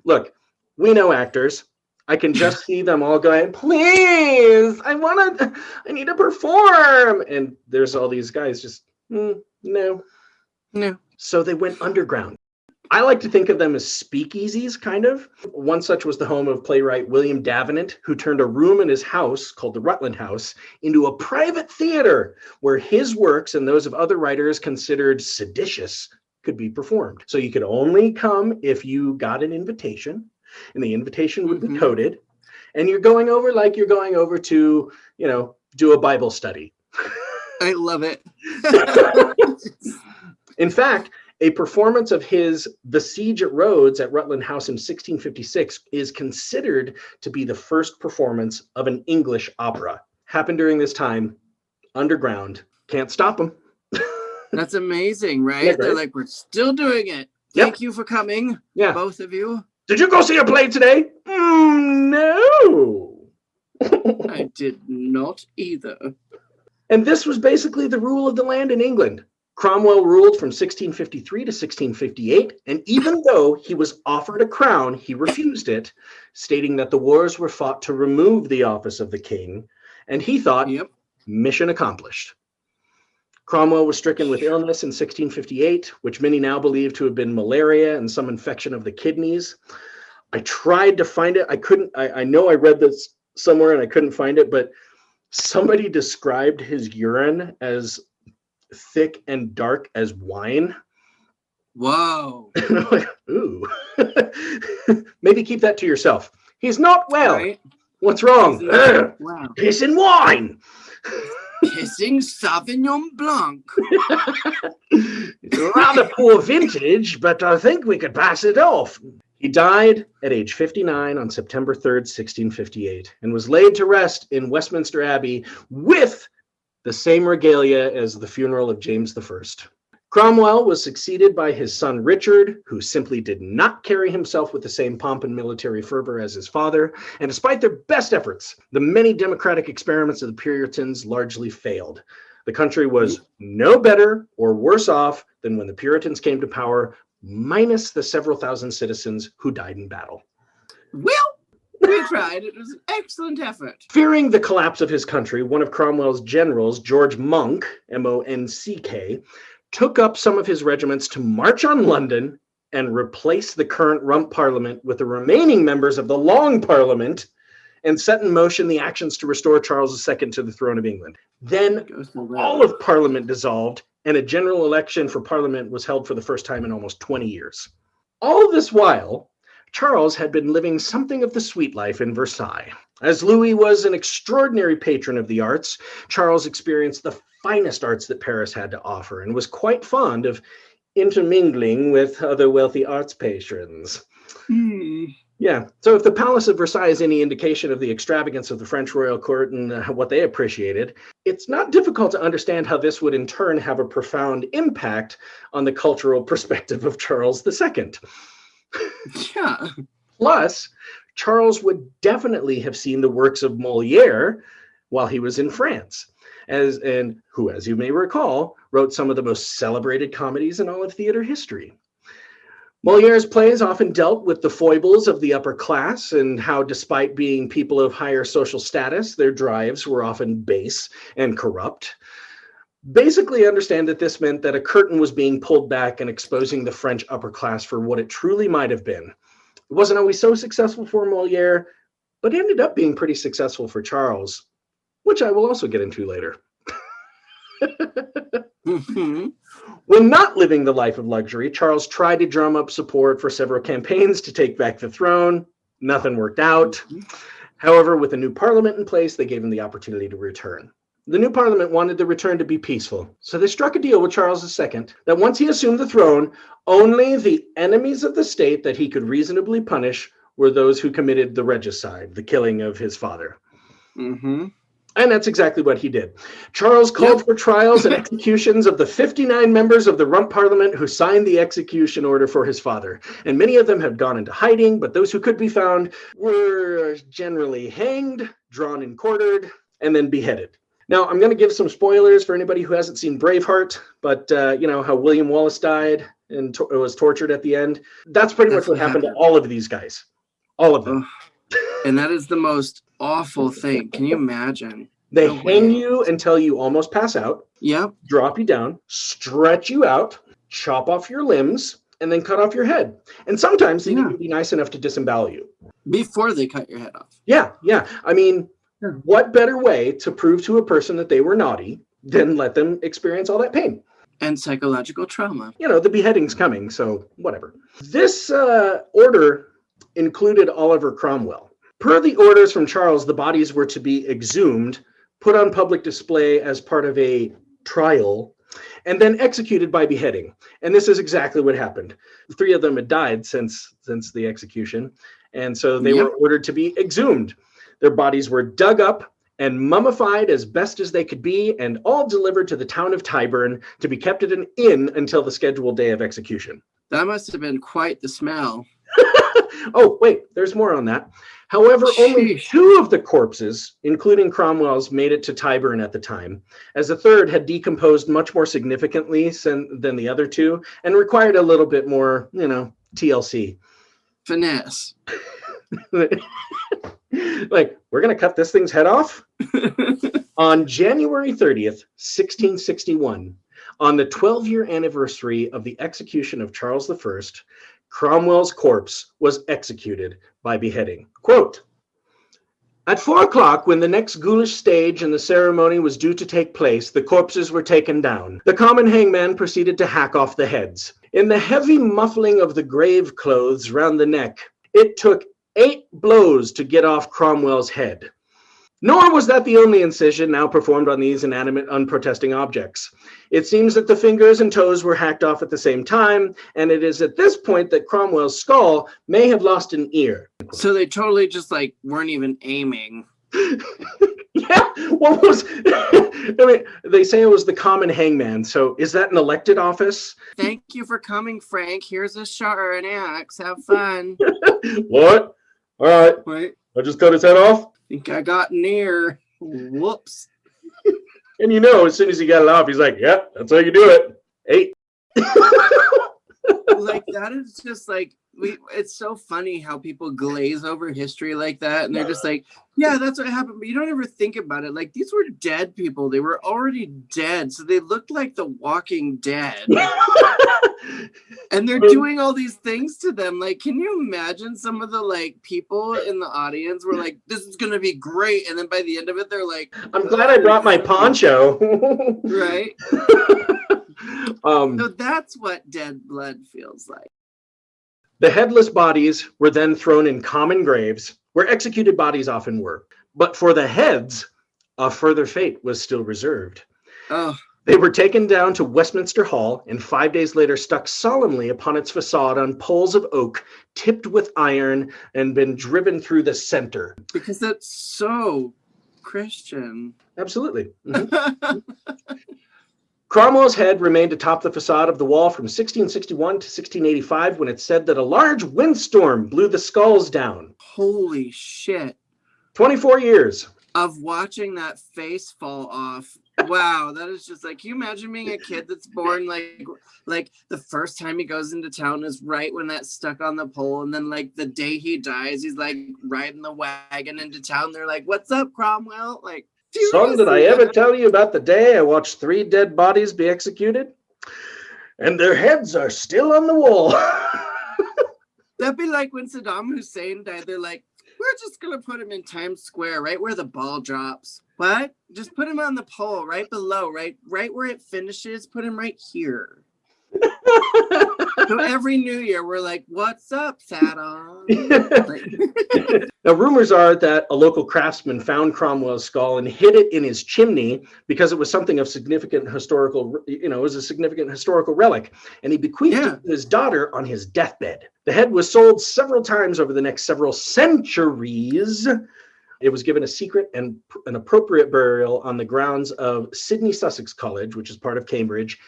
look, we know actors. I can just see them all going, please, I need to perform. And there's all these guys just, no. So they went underground. I like to think of them as speakeasies, kind of. One such was the home of playwright William Davenant, who turned a room in his house called the Rutland House into a private theater where his works and those of other writers considered seditious could be performed. So you could only come if you got an invitation, and the invitation would be coded, and you're going over like you're going over to, do a Bible study. I love it. In fact, a performance of his The Siege at Rhodes at Rutland House in 1656 is considered to be the first performance of an English opera. Happened during this time, underground. Can't stop them. That's amazing, right? Yeah, They're right? like, we're still doing it. Thank you for coming, both of you. Did you go see a play today? No. I did not either. And this was basically the rule of the land in England. Cromwell ruled from 1653 to 1658, and even though he was offered a crown, he refused it, stating that the wars were fought to remove the office of the king, and he thought, mission accomplished. Cromwell was stricken with illness in 1658, which many now believe to have been malaria and some infection of the kidneys. I tried to find it. I couldn't. I know I read this somewhere and I couldn't find it, but somebody described his urine as thick and dark as wine. Whoa. And I'm like, ooh. Maybe keep that to yourself. He's not well. Right? What's wrong? Wow. Pissing wine. Kissing Sauvignon Blanc. It's a rather poor vintage, but I think we could pass it off. He died at age 59 on September 3rd, 1658, and was laid to rest in Westminster Abbey with the same regalia as the funeral of James I. Cromwell was succeeded by his son Richard, who simply did not carry himself with the same pomp and military fervor as his father, and despite their best efforts, the many democratic experiments of the Puritans largely failed. The country was no better or worse off than when the Puritans came to power, minus the several thousand citizens who died in battle. Well, we tried. It was an excellent effort. Fearing the collapse of his country, one of Cromwell's generals, George Monk, M-O-N-C-K, took up some of his regiments to march on London and replace the current Rump Parliament with the remaining members of the Long Parliament and set in motion the actions to restore Charles II to the throne of England. Then all of Parliament dissolved and a general election for Parliament was held for the first time in almost 20 years. All this while, Charles had been living something of the sweet life in Versailles. As Louis was an extraordinary patron of the arts, Charles experienced the finest arts that Paris had to offer and was quite fond of intermingling with other wealthy arts patrons. Yeah, so if the Palace of Versailles is any indication of the extravagance of the French royal court and what they appreciated, it's not difficult to understand how this would in turn have a profound impact on the cultural perspective of Charles II. Yeah. Plus, Charles would definitely have seen the works of Molière while he was in France, who, as you may recall, wrote some of the most celebrated comedies in all of theater history. Molière's plays often dealt with the foibles of the upper class and how, despite being people of higher social status, their drives were often base and corrupt. Basically, understand that this meant that a curtain was being pulled back and exposing the French upper class for what it truly might have been. It wasn't always so successful for Molière, but ended up being pretty successful for Charles, which I will also get into later. When not living the life of luxury, Charles tried to drum up support for several campaigns to take back the throne. Nothing worked out. However, with a new parliament in place, they gave him the opportunity to return. The new parliament wanted the return to be peaceful, so they struck a deal with Charles II that once he assumed the throne, only the enemies of the state that he could reasonably punish were those who committed the regicide, the killing of his father. And that's exactly what he did. Charles called for trials and executions of the 59 members of the Rump Parliament who signed the execution order for his father. And many of them had gone into hiding, but those who could be found were generally hanged, drawn and quartered, and then beheaded. Now, I'm going to give some spoilers for anybody who hasn't seen Braveheart, but you know how William Wallace died and was tortured at the end. That's pretty much what happened to all of these guys. All of them. And that is the most awful thing. Can you imagine? They No hang way. you until you almost pass out, Yep. drop you down, stretch you out, chop off your limbs, and then cut off your head. And sometimes they'd Yeah. even be nice enough to disembowel you. Before they cut your head off. Yeah. I mean, Yeah. what better way to prove to a person that they were naughty than let them experience all that pain? And psychological trauma. You know, the beheading's coming, so whatever. This order included Oliver Cromwell. Per the orders from Charles, the bodies were to be exhumed, put on public display as part of a trial, and then executed by beheading. And this is exactly what happened. 3 of them had died since the execution, and so they were ordered to be exhumed. Their bodies were dug up and mummified as best as they could be, and all delivered to the town of Tyburn to be kept at an inn until the scheduled day of execution. That must have been quite the smell. Oh, wait, there's more on that. However, only 2 of the corpses, including Cromwell's, made it to Tyburn at the time, as the third had decomposed much more significantly than the other 2 and required a little bit more, TLC. Finesse. Like, we're going to cut this thing's head off? On January 30th, 1661, on the 12-year anniversary of the execution of Charles I, Cromwell's corpse was executed by beheading. Quote, "At 4 o'clock, when the next ghoulish stage in the ceremony was due to take place, the corpses were taken down. The common hangman proceeded to hack off the heads. In the heavy muffling of the grave clothes round the neck, it took 8 blows to get off Cromwell's head. Nor was that the only incision now performed on these inanimate, unprotesting objects. It seems that the fingers and toes were hacked off at the same time, and it is at this point that Cromwell's skull may have lost an ear." So they totally just weren't even aiming. Yeah, what was? I mean, they say it was the common hangman. So is that an elected office? Thank you for coming, Frank. Here's a shot or an axe. Have fun. What? All right. Wait. I just cut his head off. Think I got near. Whoops. And as soon as he got it off, he's like, "Yeah, that's how you do it." 8. That is just it's so funny how people glaze over history like that, and they're just like, yeah, that's what happened, but you don't ever think about it. These were dead people. They were already dead, so they looked like the Walking Dead. And they're doing all these things to them. Can you imagine some of the people in the audience were like, "This is gonna be great," and then by the end of it, they're like, "I'm glad I brought my poncho." Right. So that's what dead blood feels like. The headless bodies were then thrown in common graves, where executed bodies often were. But for the heads, a further fate was still reserved. Oh. They were taken down to Westminster Hall and 5 days later stuck solemnly upon its facade on poles of oak, tipped with iron, and been driven through the center. Because that's so Christian. Absolutely. Mm-hmm. Cromwell's head remained atop the facade of the wall from 1661 to 1685, when it said that a large windstorm blew the skulls down. Holy shit. 24 years. Of watching that face fall off. Wow, that is just can you imagine being a kid that's born like the first time he goes into town is right when that's stuck on the pole, and then the day he dies, he's riding the wagon into town. They're like, "What's up, Cromwell?" Son, did I ever tell you about the day I watched 3 dead bodies be executed? And their heads are still on the wall. That'd be like when Saddam Hussein died. They're like, "We're just going to put him in Times Square, right where the ball drops." What? Just put him on the pole right below, right where it finishes. Put him right here. So every New Year, we're like, "What's up, Saddam?" Now, rumors are that a local craftsman found Cromwell's skull and hid it in his chimney because it was something of significant historical, it was a significant historical relic, and he bequeathed it to his daughter on his deathbed. The head was sold several times over the next several centuries. It was given a secret and an appropriate burial on the grounds of Sidney Sussex College, which is part of Cambridge,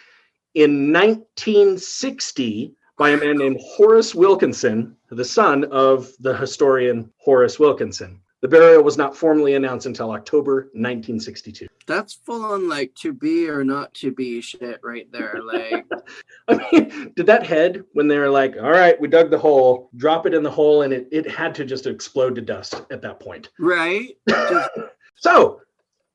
in 1960 by a man named Horace Wilkinson, the son of the historian Horace Wilkinson. The burial was not formally announced until October 1962. That's full on like to be or not to be shit right there. Like, I mean, did that head, when they were like, all right, we dug the hole, drop it in the hole, and it had to just explode to dust at that point. right? Just, So,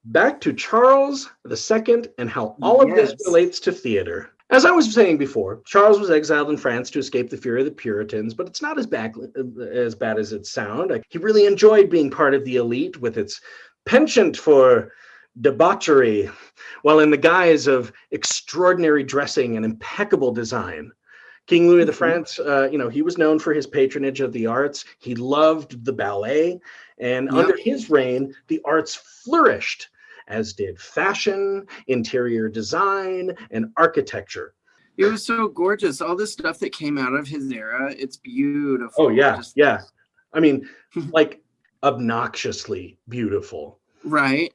back to Charles II and how all of this relates to theater. As I was saying before, Charles was exiled in France to escape the fear of the Puritans, but it's not as bad as it sounds. He really enjoyed being part of the elite with its penchant for debauchery, while in the guise of extraordinary dressing and impeccable design. King Louis of France, he was known for his patronage of the arts. He loved the ballet, and under his reign, the arts flourished, as did fashion, interior design, and architecture. It was so gorgeous. All this stuff that came out of his era, it's beautiful. Oh, yeah, yeah. I mean, like, obnoxiously beautiful. Right.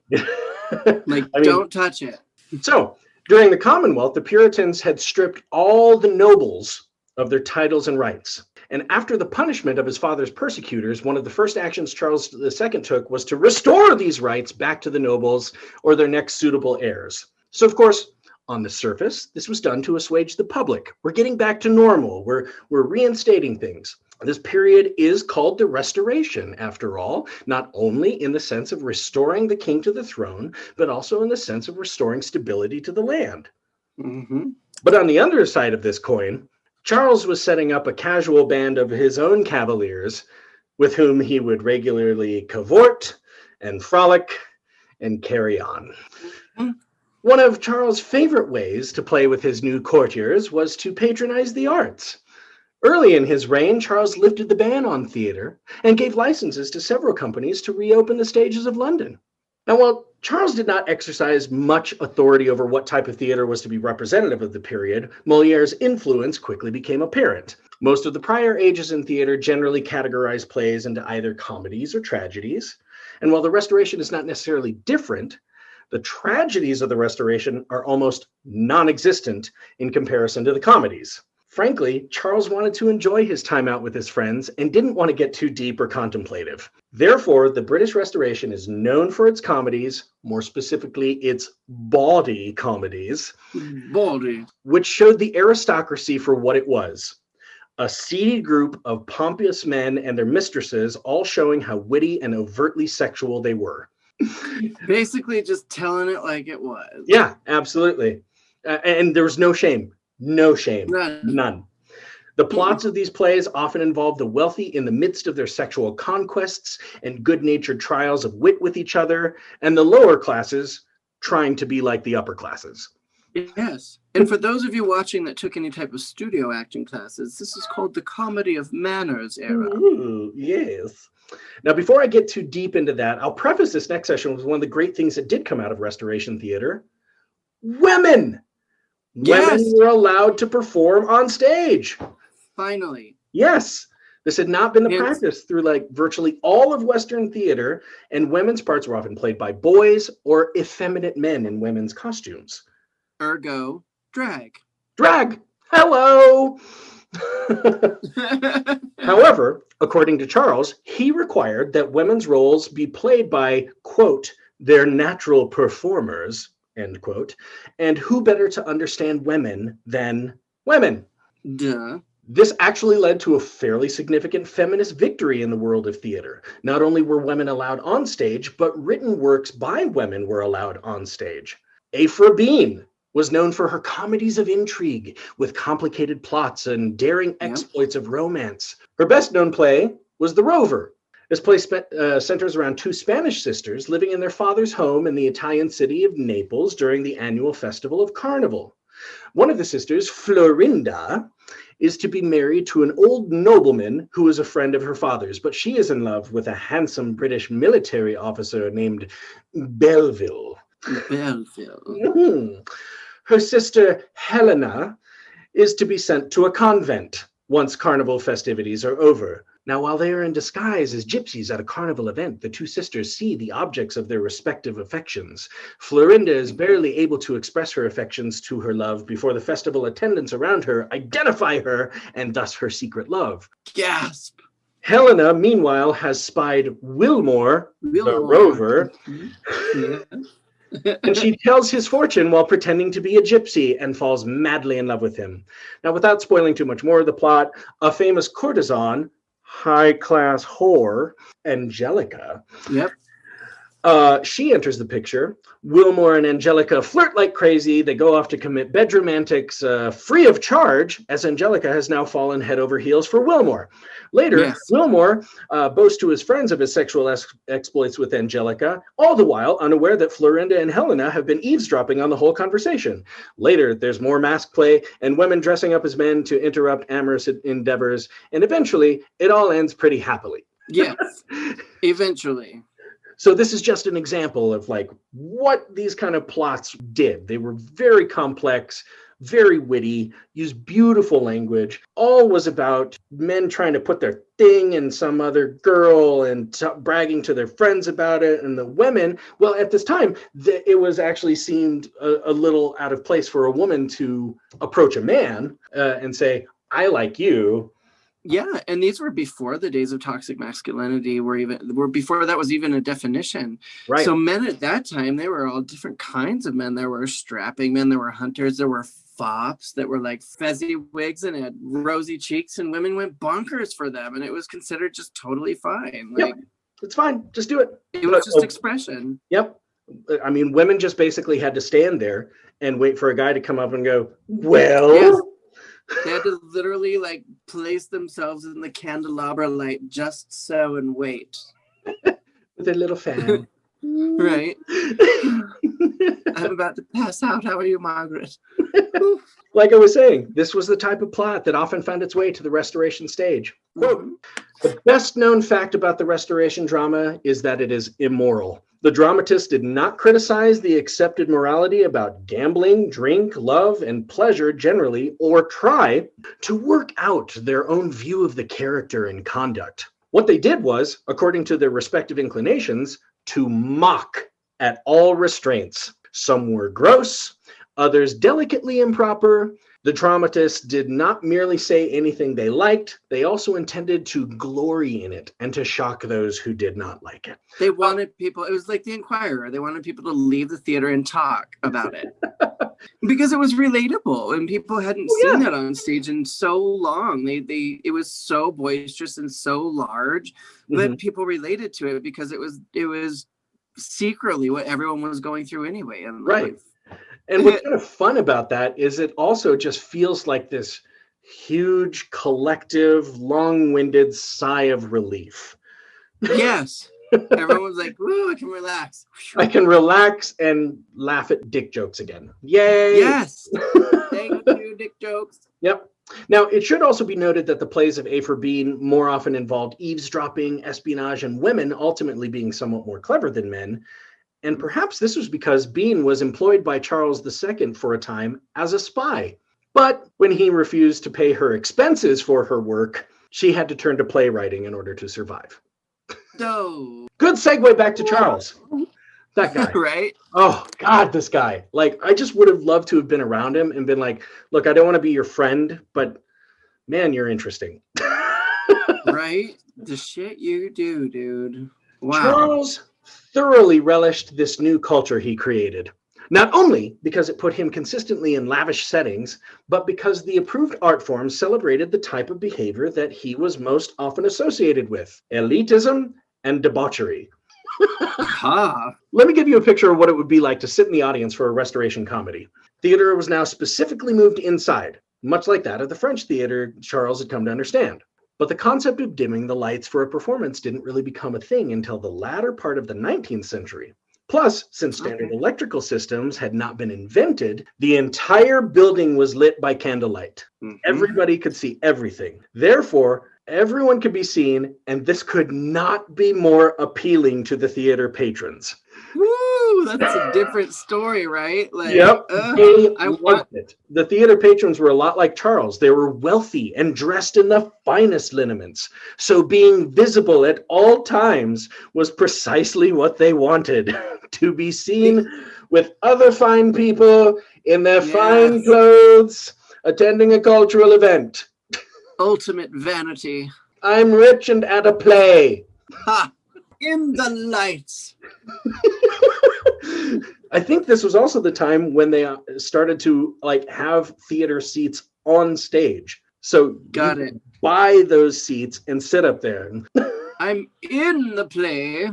Don't touch it. So, during the Commonwealth, the Puritans had stripped all the nobles of their titles and rights. And after the punishment of his father's persecutors, one of the first actions Charles II took was to restore these rights back to the nobles or their next suitable heirs. So, of course, on the surface, this was done to assuage the public. We're getting back to normal. We're reinstating things. This period is called the Restoration, after all, not only in the sense of restoring the king to the throne, but also in the sense of restoring stability to the land. Mm-hmm. But on the other side of this coin, Charles was setting up a casual band of his own cavaliers with whom he would regularly cavort and frolic and carry on. Mm-hmm. One of Charles' favorite ways to play with his new courtiers was to patronize the arts. Early in his reign, Charles lifted the ban on theater and gave licenses to several companies to reopen the stages of London. Now, while Charles did not exercise much authority over what type of theater was to be representative of the period, Molière's influence quickly became apparent. Most of the prior ages in theater generally categorized plays into either comedies or tragedies. And while the Restoration is not necessarily different, the tragedies of the Restoration are almost non-existent in comparison to the comedies. Frankly, Charles wanted to enjoy his time out with his friends and didn't want to get too deep or contemplative. Therefore, the British Restoration is known for its comedies, more specifically its bawdy comedies, which showed the aristocracy for what it was. A seedy group of pompous men and their mistresses, all showing how witty and overtly sexual they were. Basically just telling it like it was. Yeah, absolutely. And there was no shame. No shame. None. The plots of these plays often involve the wealthy in the midst of their sexual conquests and good-natured trials of wit with each other, and the lower classes trying to be like the upper classes. Yes. And for those of you watching that took any type of studio acting classes, this is called the comedy of manners era. Ooh, yes. Now, before I get too deep into that, I'll preface this next session with one of the great things that did come out of Restoration theater. Women! Yes. Women were allowed to perform on stage. Finally. Yes. This had not been the practice through like virtually all of Western theater, and women's parts were often played by boys or effeminate men in women's costumes. Ergo, drag. Drag! Hello! However, according to Charles, he required that women's roles be played by, quote, their natural performers, end quote, and who better to understand women than women? Duh. This actually led to a fairly significant feminist victory in the world of theater. Not only were women allowed on stage, but written works by women were allowed on stage. Aphra Bean was known for her comedies of intrigue with complicated plots and daring exploits of romance. Her best-known play was The Rover. This play centers around two Spanish sisters living in their father's home in the Italian city of Naples during the annual festival of Carnival. One of the sisters, Florinda, is to be married to an old nobleman who is a friend of her father's, but she is in love with a handsome British military officer named Belleville. Her sister, Helena, is to be sent to a convent once carnival festivities are over. Now, while they are in disguise as gypsies at a carnival event, the two sisters see the objects of their respective affections. Florinda is barely able to express her affections to her love before the festival attendants around her identify her and thus her secret love. Gasp! Helena, meanwhile, has spied Wilmore, the Wilmore. rover, Yeah. and she tells his fortune while pretending to be a gypsy and falls madly in love with him. Now, without spoiling too much more of the plot, a famous courtesan, high-class whore, Angelica, Yep. she enters the picture. Wilmore and Angelica flirt like crazy. They go off to commit bedroom antics free of charge, as Angelica has now fallen head over heels for Wilmore. Later, Yes. Wilmore boasts to his friends of his sexual exploits with Angelica, all the while unaware that Florinda and Helena have been eavesdropping on the whole conversation. Later, there's more mask play and women dressing up as men to interrupt amorous endeavors, and eventually, it all ends pretty happily. Yes. Eventually. So this is just an example of like what these kind of plots did. They were very complex, very witty, used beautiful language. All was about men trying to put their thing in some other girl and bragging to their friends about it. And the women, well, at this time, it was actually seemed a little out of place for a woman to approach a man and say, I like you. Yeah, and these were before the days of toxic masculinity, were before that was even a definition. Right. So men at that time, they were all different kinds of men. There were strapping men, there were hunters, there were fops that were like fezzy wigs and had rosy cheeks, and women went bonkers for them, and it was considered just totally fine. Like, yep. It's fine. Just do it. It was just expression. Yep. I mean, women just basically had to stand there and wait for a guy to come up and go, well... Yes. They had to literally like place themselves in the candelabra light just so and wait. With a little fan. Right. I'm about to pass out. How are you, Margaret? Like I was saying, this was the type of plot that often found its way to the Restoration stage. Quote, the best known fact about the Restoration drama is that it is immoral. The dramatists did not criticize the accepted morality about gambling, drink, love, and pleasure generally, or try to work out their own view of the character and conduct. What they did was, according to their respective inclinations, to mock at all restraints. Some were gross, others delicately improper. The dramatists did not merely say anything they liked, they also intended to glory in it and to shock those who did not like it. They wanted people, it was like the Inquirer, they wanted people to leave the theater and talk about it. Because it was relatable and people hadn't seen that on stage in so long. It was so boisterous and so large, but people related to it because it was secretly what everyone was going through anyway. And right. And what's kind of fun about that is it also just feels like this huge, collective, long-winded sigh of relief. Yes. Everyone's like, "Woo, I can relax. I can relax and laugh at dick jokes again. Yay!" Yes. Thank you, dick jokes. Yep. Now, it should also be noted that the plays of A for Bean more often involved eavesdropping, espionage, and women ultimately being somewhat more clever than men. And perhaps this was because Bean was employed by Charles II for a time as a spy. But when he refused to pay her expenses for her work, she had to turn to playwriting in order to survive. No. Good segue back to Charles. That guy. Right? Oh, God, this guy. Like, I just would have loved to have been around him and been like, look, I don't want to be your friend, but man, you're interesting. Right? The shit you do, dude. Wow. Charles thoroughly relished this new culture he created. Not only because it put him consistently in lavish settings, but because the approved art form celebrated the type of behavior that he was most often associated with: elitism and debauchery. Let me give you a picture of what it would be like to sit in the audience for a Restoration comedy. Theater was now specifically moved inside, much like that of the French theater Charles had come to understand. But the concept of dimming the lights for a performance didn't really become a thing until the latter part of the 19th century. Plus, since standard electrical systems had not been invented, the entire building was lit by candlelight. Everybody could see everything. Therefore, everyone could be seen, and this could not be more appealing to the theater patrons. Woo! That's a different story, right? Like, yep. They loved it. The theater patrons were a lot like Charles. They were wealthy and dressed in the finest lineaments. So being visible at all times was precisely what they wanted. To be seen with other fine people in their fine clothes, attending a cultural event. Ultimate vanity. I'm rich and at a play. Ha! In the lights. I think this was also the time when they started to like have theater seats on stage. So Got you it. could buy those seats and sit up there. I'm in the play.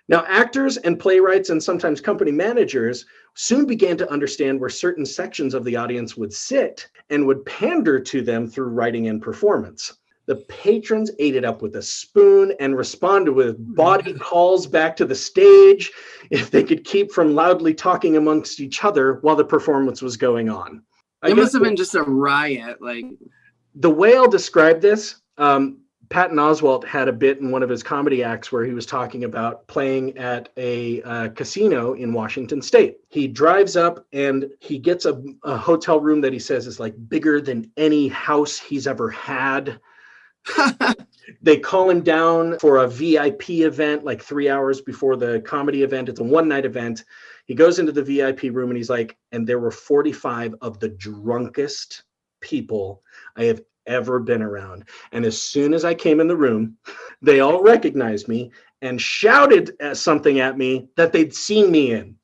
Now, actors and playwrights and sometimes company managers soon began to understand where certain sections of the audience would sit and would pander to them through writing and performance. The patrons ate it up with a spoon and responded with body calls back to the stage if they could keep from loudly talking amongst each other while the performance was going on. It must have been just a riot. Like, the way I'll describe this, Patton Oswalt had a bit in one of his comedy acts where he was talking about playing at a casino in Washington State. He drives up and he gets a hotel room that he says is like bigger than any house he's ever had. They call him down for a VIP event like 3 hours before the comedy event. It's a one-night event. He goes into the VIP room and he's like, and there were 45 of the drunkest people I have ever been around. And as soon as I came in the room, they all recognized me and shouted something at me that they'd seen me in.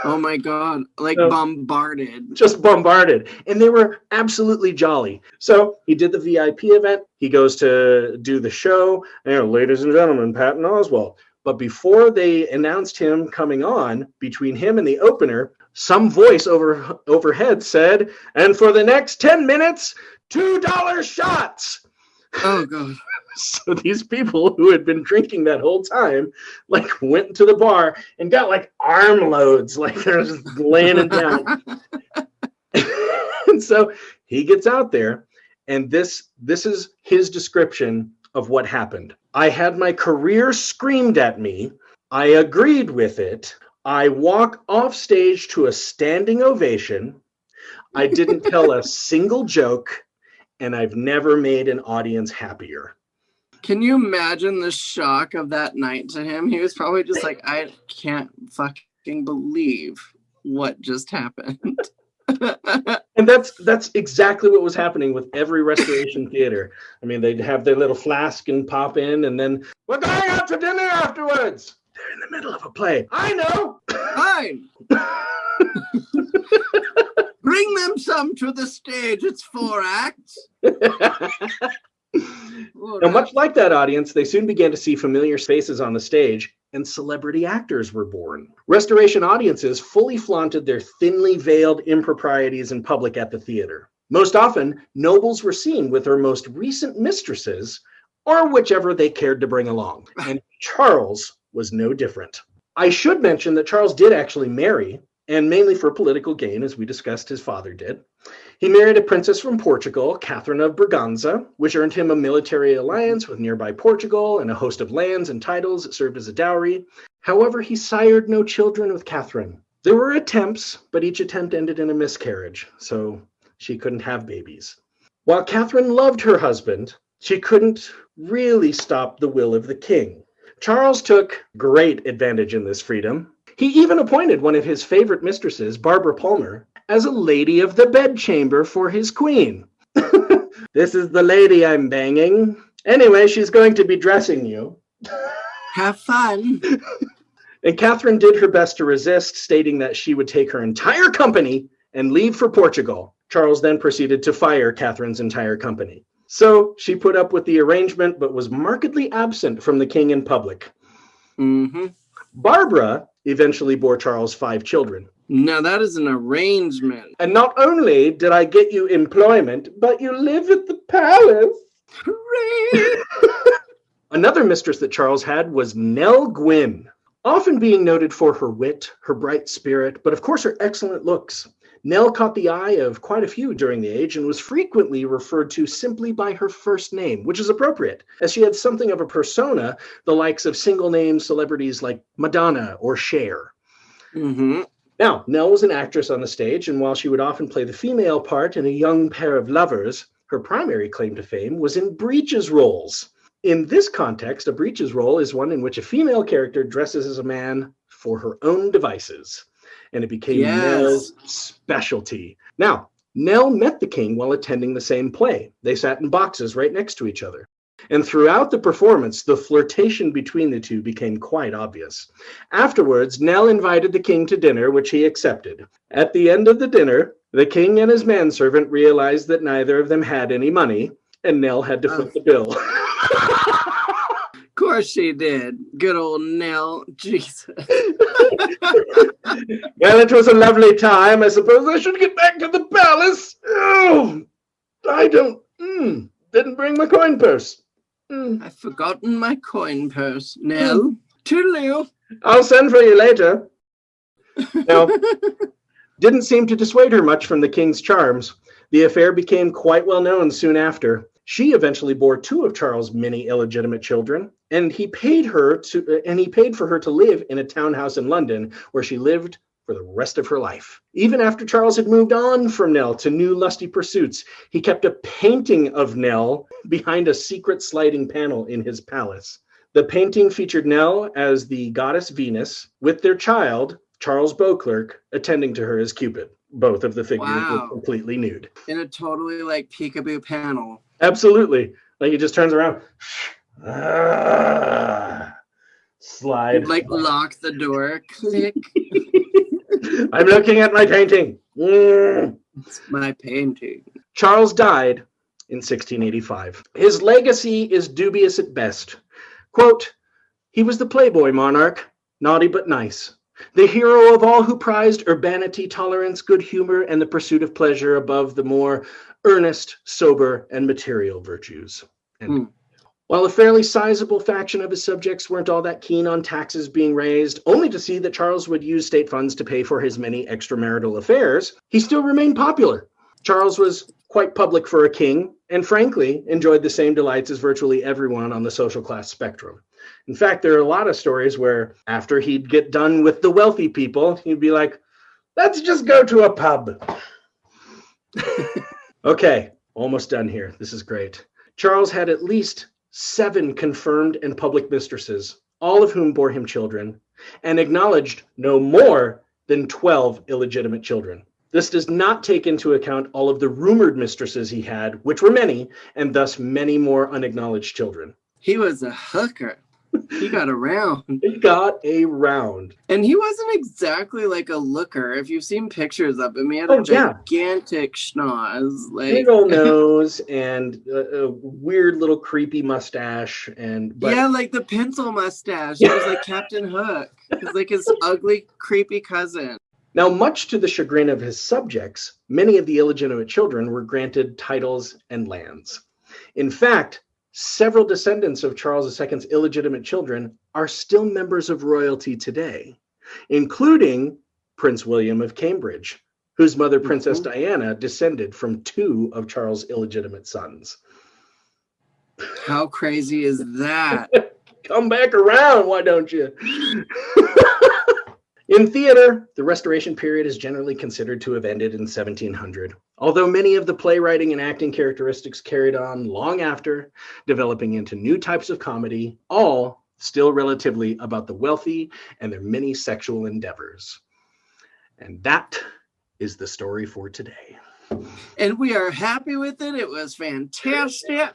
Oh my God, like bombarded. Just bombarded. And they were absolutely jolly. So he did the VIP event. He goes to do the show. And, ladies and gentlemen, Patton Oswalt. But before they announced him coming on, between him and the opener, some voice overhead said, and for the next 10 minutes, $2 shots. Oh, God. So these people who had been drinking that whole time, like, went to the bar and got like armloads, like they're just laying it down. And so he gets out there, and this is his description of what happened. I had my career screamed at me. I agreed with it. I walk off stage to a standing ovation. I didn't tell a single joke, and I've never made an audience happier. Can you imagine the shock of that night to him? He was probably just like, I can't fucking believe what just happened. And that's exactly what was happening with every Restoration theater. I mean, they'd have their little flask and pop in, and then, we're going out to dinner afterwards. They're in the middle of a play. I know. Fine. Bring them some to the stage. It's 4 acts. Now, much like that audience, they soon began to see familiar faces on the stage, and celebrity actors were born. Restoration audiences fully flaunted their thinly veiled improprieties in public at the theater. Most often, nobles were seen with their most recent mistresses, or whichever they cared to bring along. And Charles was no different. I should mention that Charles did actually marry, and mainly for political gain, as we discussed his father did. He married a princess from Portugal, Catherine of Braganza, which earned him a military alliance with nearby Portugal and a host of lands and titles that served as a dowry. However, he sired no children with Catherine. There were attempts, but each attempt ended in a miscarriage, so she couldn't have babies. While Catherine loved her husband, she couldn't really stop the will of the king. Charles took great advantage in this freedom. He even appointed one of his favorite mistresses, Barbara Palmer, as a lady of the bedchamber for his queen. This is the lady I'm banging. Anyway, she's going to be dressing you. Have fun. And Catherine did her best to resist, stating that she would take her entire company and leave for Portugal. Charles then proceeded to fire Catherine's entire company. So she put up with the arrangement, but was markedly absent from the king in public. Mm-hmm. Barbara eventually bore Charles 5 children. Now that is an arrangement. And not only did I get you employment, but you live at the palace. Hooray! Another mistress that Charles had was Nell Gwynn, often being noted for her wit, her bright spirit, but of course her excellent looks. Nell caught the eye of quite a few during the age and was frequently referred to simply by her first name, which is appropriate, as she had something of a persona, the likes of single-name celebrities like Madonna or Cher. Mm-hmm. Now, Nell was an actress on the stage, and while she would often play the female part in a young pair of lovers, her primary claim to fame was in breeches roles. In this context, a breeches role is one in which a female character dresses as a man for her own devices, and it became Nell's specialty. Now, Nell met the king while attending the same play. They sat in boxes right next to each other. And throughout the performance, the flirtation between the two became quite obvious. Afterwards, Nell invited the king to dinner, which he accepted. At the end of the dinner, the king and his manservant realized that neither of them had any money, and Nell had to foot the bill. Of course she did. Good old Nell. Jesus. Well, it was a lovely time. I suppose I should get back to the palace. Oh, I didn't bring my coin purse. I've forgotten my coin purse. Nell, toodaloo. I'll send for you later. Now, didn't seem to dissuade her much from the king's charms. The affair became quite well known soon after. She eventually bore 2 of Charles' many illegitimate children, and he paid for her to live in a townhouse in London, where she lived for the rest of her life. Even after Charles had moved on from Nell to new lusty pursuits, he kept a painting of Nell behind a secret sliding panel in his palace. The painting featured Nell as the goddess Venus, with their child, Charles Beauclerk, attending to her as Cupid. Both of the figures were completely nude. In a totally like peekaboo panel. Absolutely. Like he just turns around. Slide. Like lock the door. Click. I'm looking at my painting. It's my painting. Charles died in 1685. His legacy is dubious at best. Quote, he was the playboy monarch, naughty but nice. The hero of all who prized urbanity, tolerance, good humor, and the pursuit of pleasure above the more earnest, sober, and material virtues. While a fairly sizable faction of his subjects weren't all that keen on taxes being raised, only to see that Charles would use state funds to pay for his many extramarital affairs, he still remained popular. Charles was quite public for a king, and frankly, enjoyed the same delights as virtually everyone on the social class spectrum. In fact, there are a lot of stories where after he'd get done with the wealthy people, he'd be like, let's just go to a pub. Okay, almost done here. This is great. Charles had at least 7 confirmed and public mistresses, all of whom bore him children, and acknowledged no more than 12 illegitimate children. This does not take into account all of the rumored mistresses he had, which were many, and thus many more unacknowledged children. He was a hooker. He got around. He got around. And he wasn't exactly like a looker. If you've seen pictures of him, he had a gigantic schnoz. Big old nose and a weird little creepy mustache. Yeah, like the pencil mustache. It was like Captain Hook. It was like his ugly, creepy cousin. Now, much to the chagrin of his subjects, many of the illegitimate children were granted titles and lands. In fact, several descendants of Charles II's illegitimate children are still members of royalty today, including Prince William of Cambridge, whose mother, Princess Diana, descended from 2 of Charles' illegitimate sons. How crazy is that? Come back around, why don't you? In theater, the Restoration period is generally considered to have ended in 1700, although many of the playwriting and acting characteristics carried on long after, developing into new types of comedy, all still relatively about the wealthy and their many sexual endeavors. And that is the story for today. And we are happy with it. It was fantastic.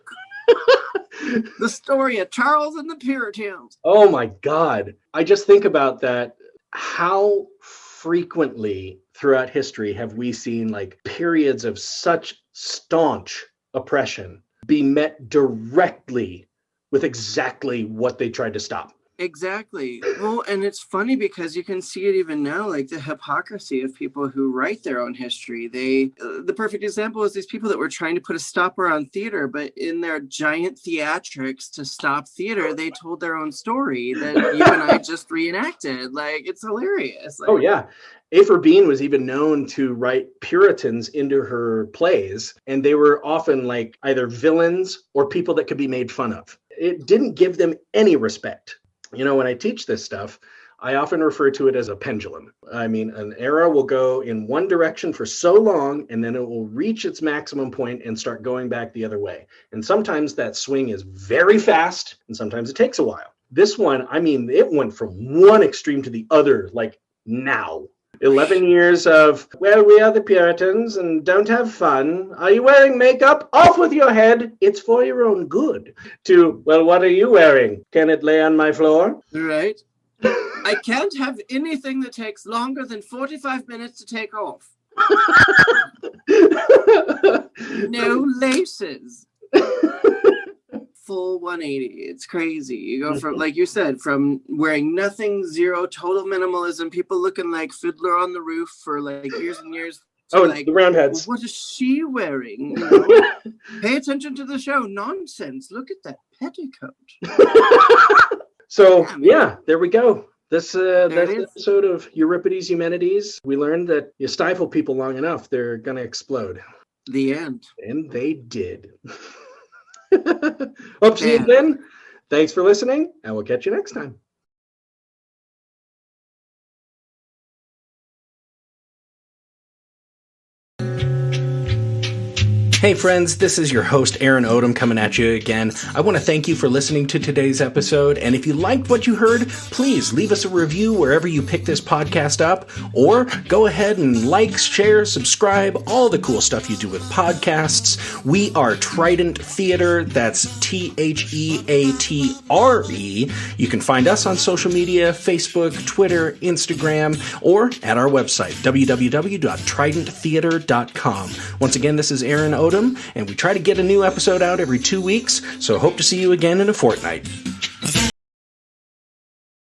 The story of Charles and the Puritans. Oh my God. I just think about that. How frequently throughout history have we seen like periods of such staunch oppression be met directly with exactly what they tried to stop? Exactly. Well, and it's funny because you can see it even now, like the hypocrisy of people who write their own history. The perfect example is these people that were trying to put a stopper on theater, but in their giant theatrics to stop theater, they told their own story that you and I just reenacted. Like, it's hilarious. Like, oh, yeah. Aphra Bean was even known to write Puritans into her plays, and they were often like either villains or people that could be made fun of. It didn't give them any respect. You know, when I teach this stuff, I often refer to it as a pendulum. I mean, an era will go in one direction for so long, and then it will reach its maximum point and start going back the other way. And sometimes that swing is very fast, and sometimes it takes a while. This one, I mean, it went from one extreme to the other, like now. 11 years of, well, we are the Puritans and don't have fun. Are you wearing makeup? Off with your head. It's for your own good. To, well, what are you wearing? Can it lay on my floor? Right. I can't have anything that takes longer than 45 minutes to take off. No laces. Full 180. It's crazy. You go from, like you said, from wearing nothing, zero, total minimalism, people looking like Fiddler on the Roof for like years and years. Oh, like, the Roundheads. What is she wearing? You know? Pay attention to the show. Nonsense. Look at that petticoat. So, yeah, there we go. That's the episode of Euripides Eumenides. We learned that you stifle people long enough, they're going to explode. The end. And they did. Hope to see you then. Thanks for listening, and we'll catch you next time. Hey friends, this is your host Aaron Odom coming at you again. I want to thank you for listening to today's episode, and if you liked what you heard, please leave us a review wherever you pick this podcast up, or go ahead and like, share, subscribe, all the cool stuff you do with podcasts. We are Trident Theater, that's Theatre. You can find us on social media, Facebook, Twitter, Instagram, or at our website, www.tridenttheater.com. Once again, this is Aaron Odom, and we try to get a new episode out every 2 weeks, so hope to see you again in a fortnight.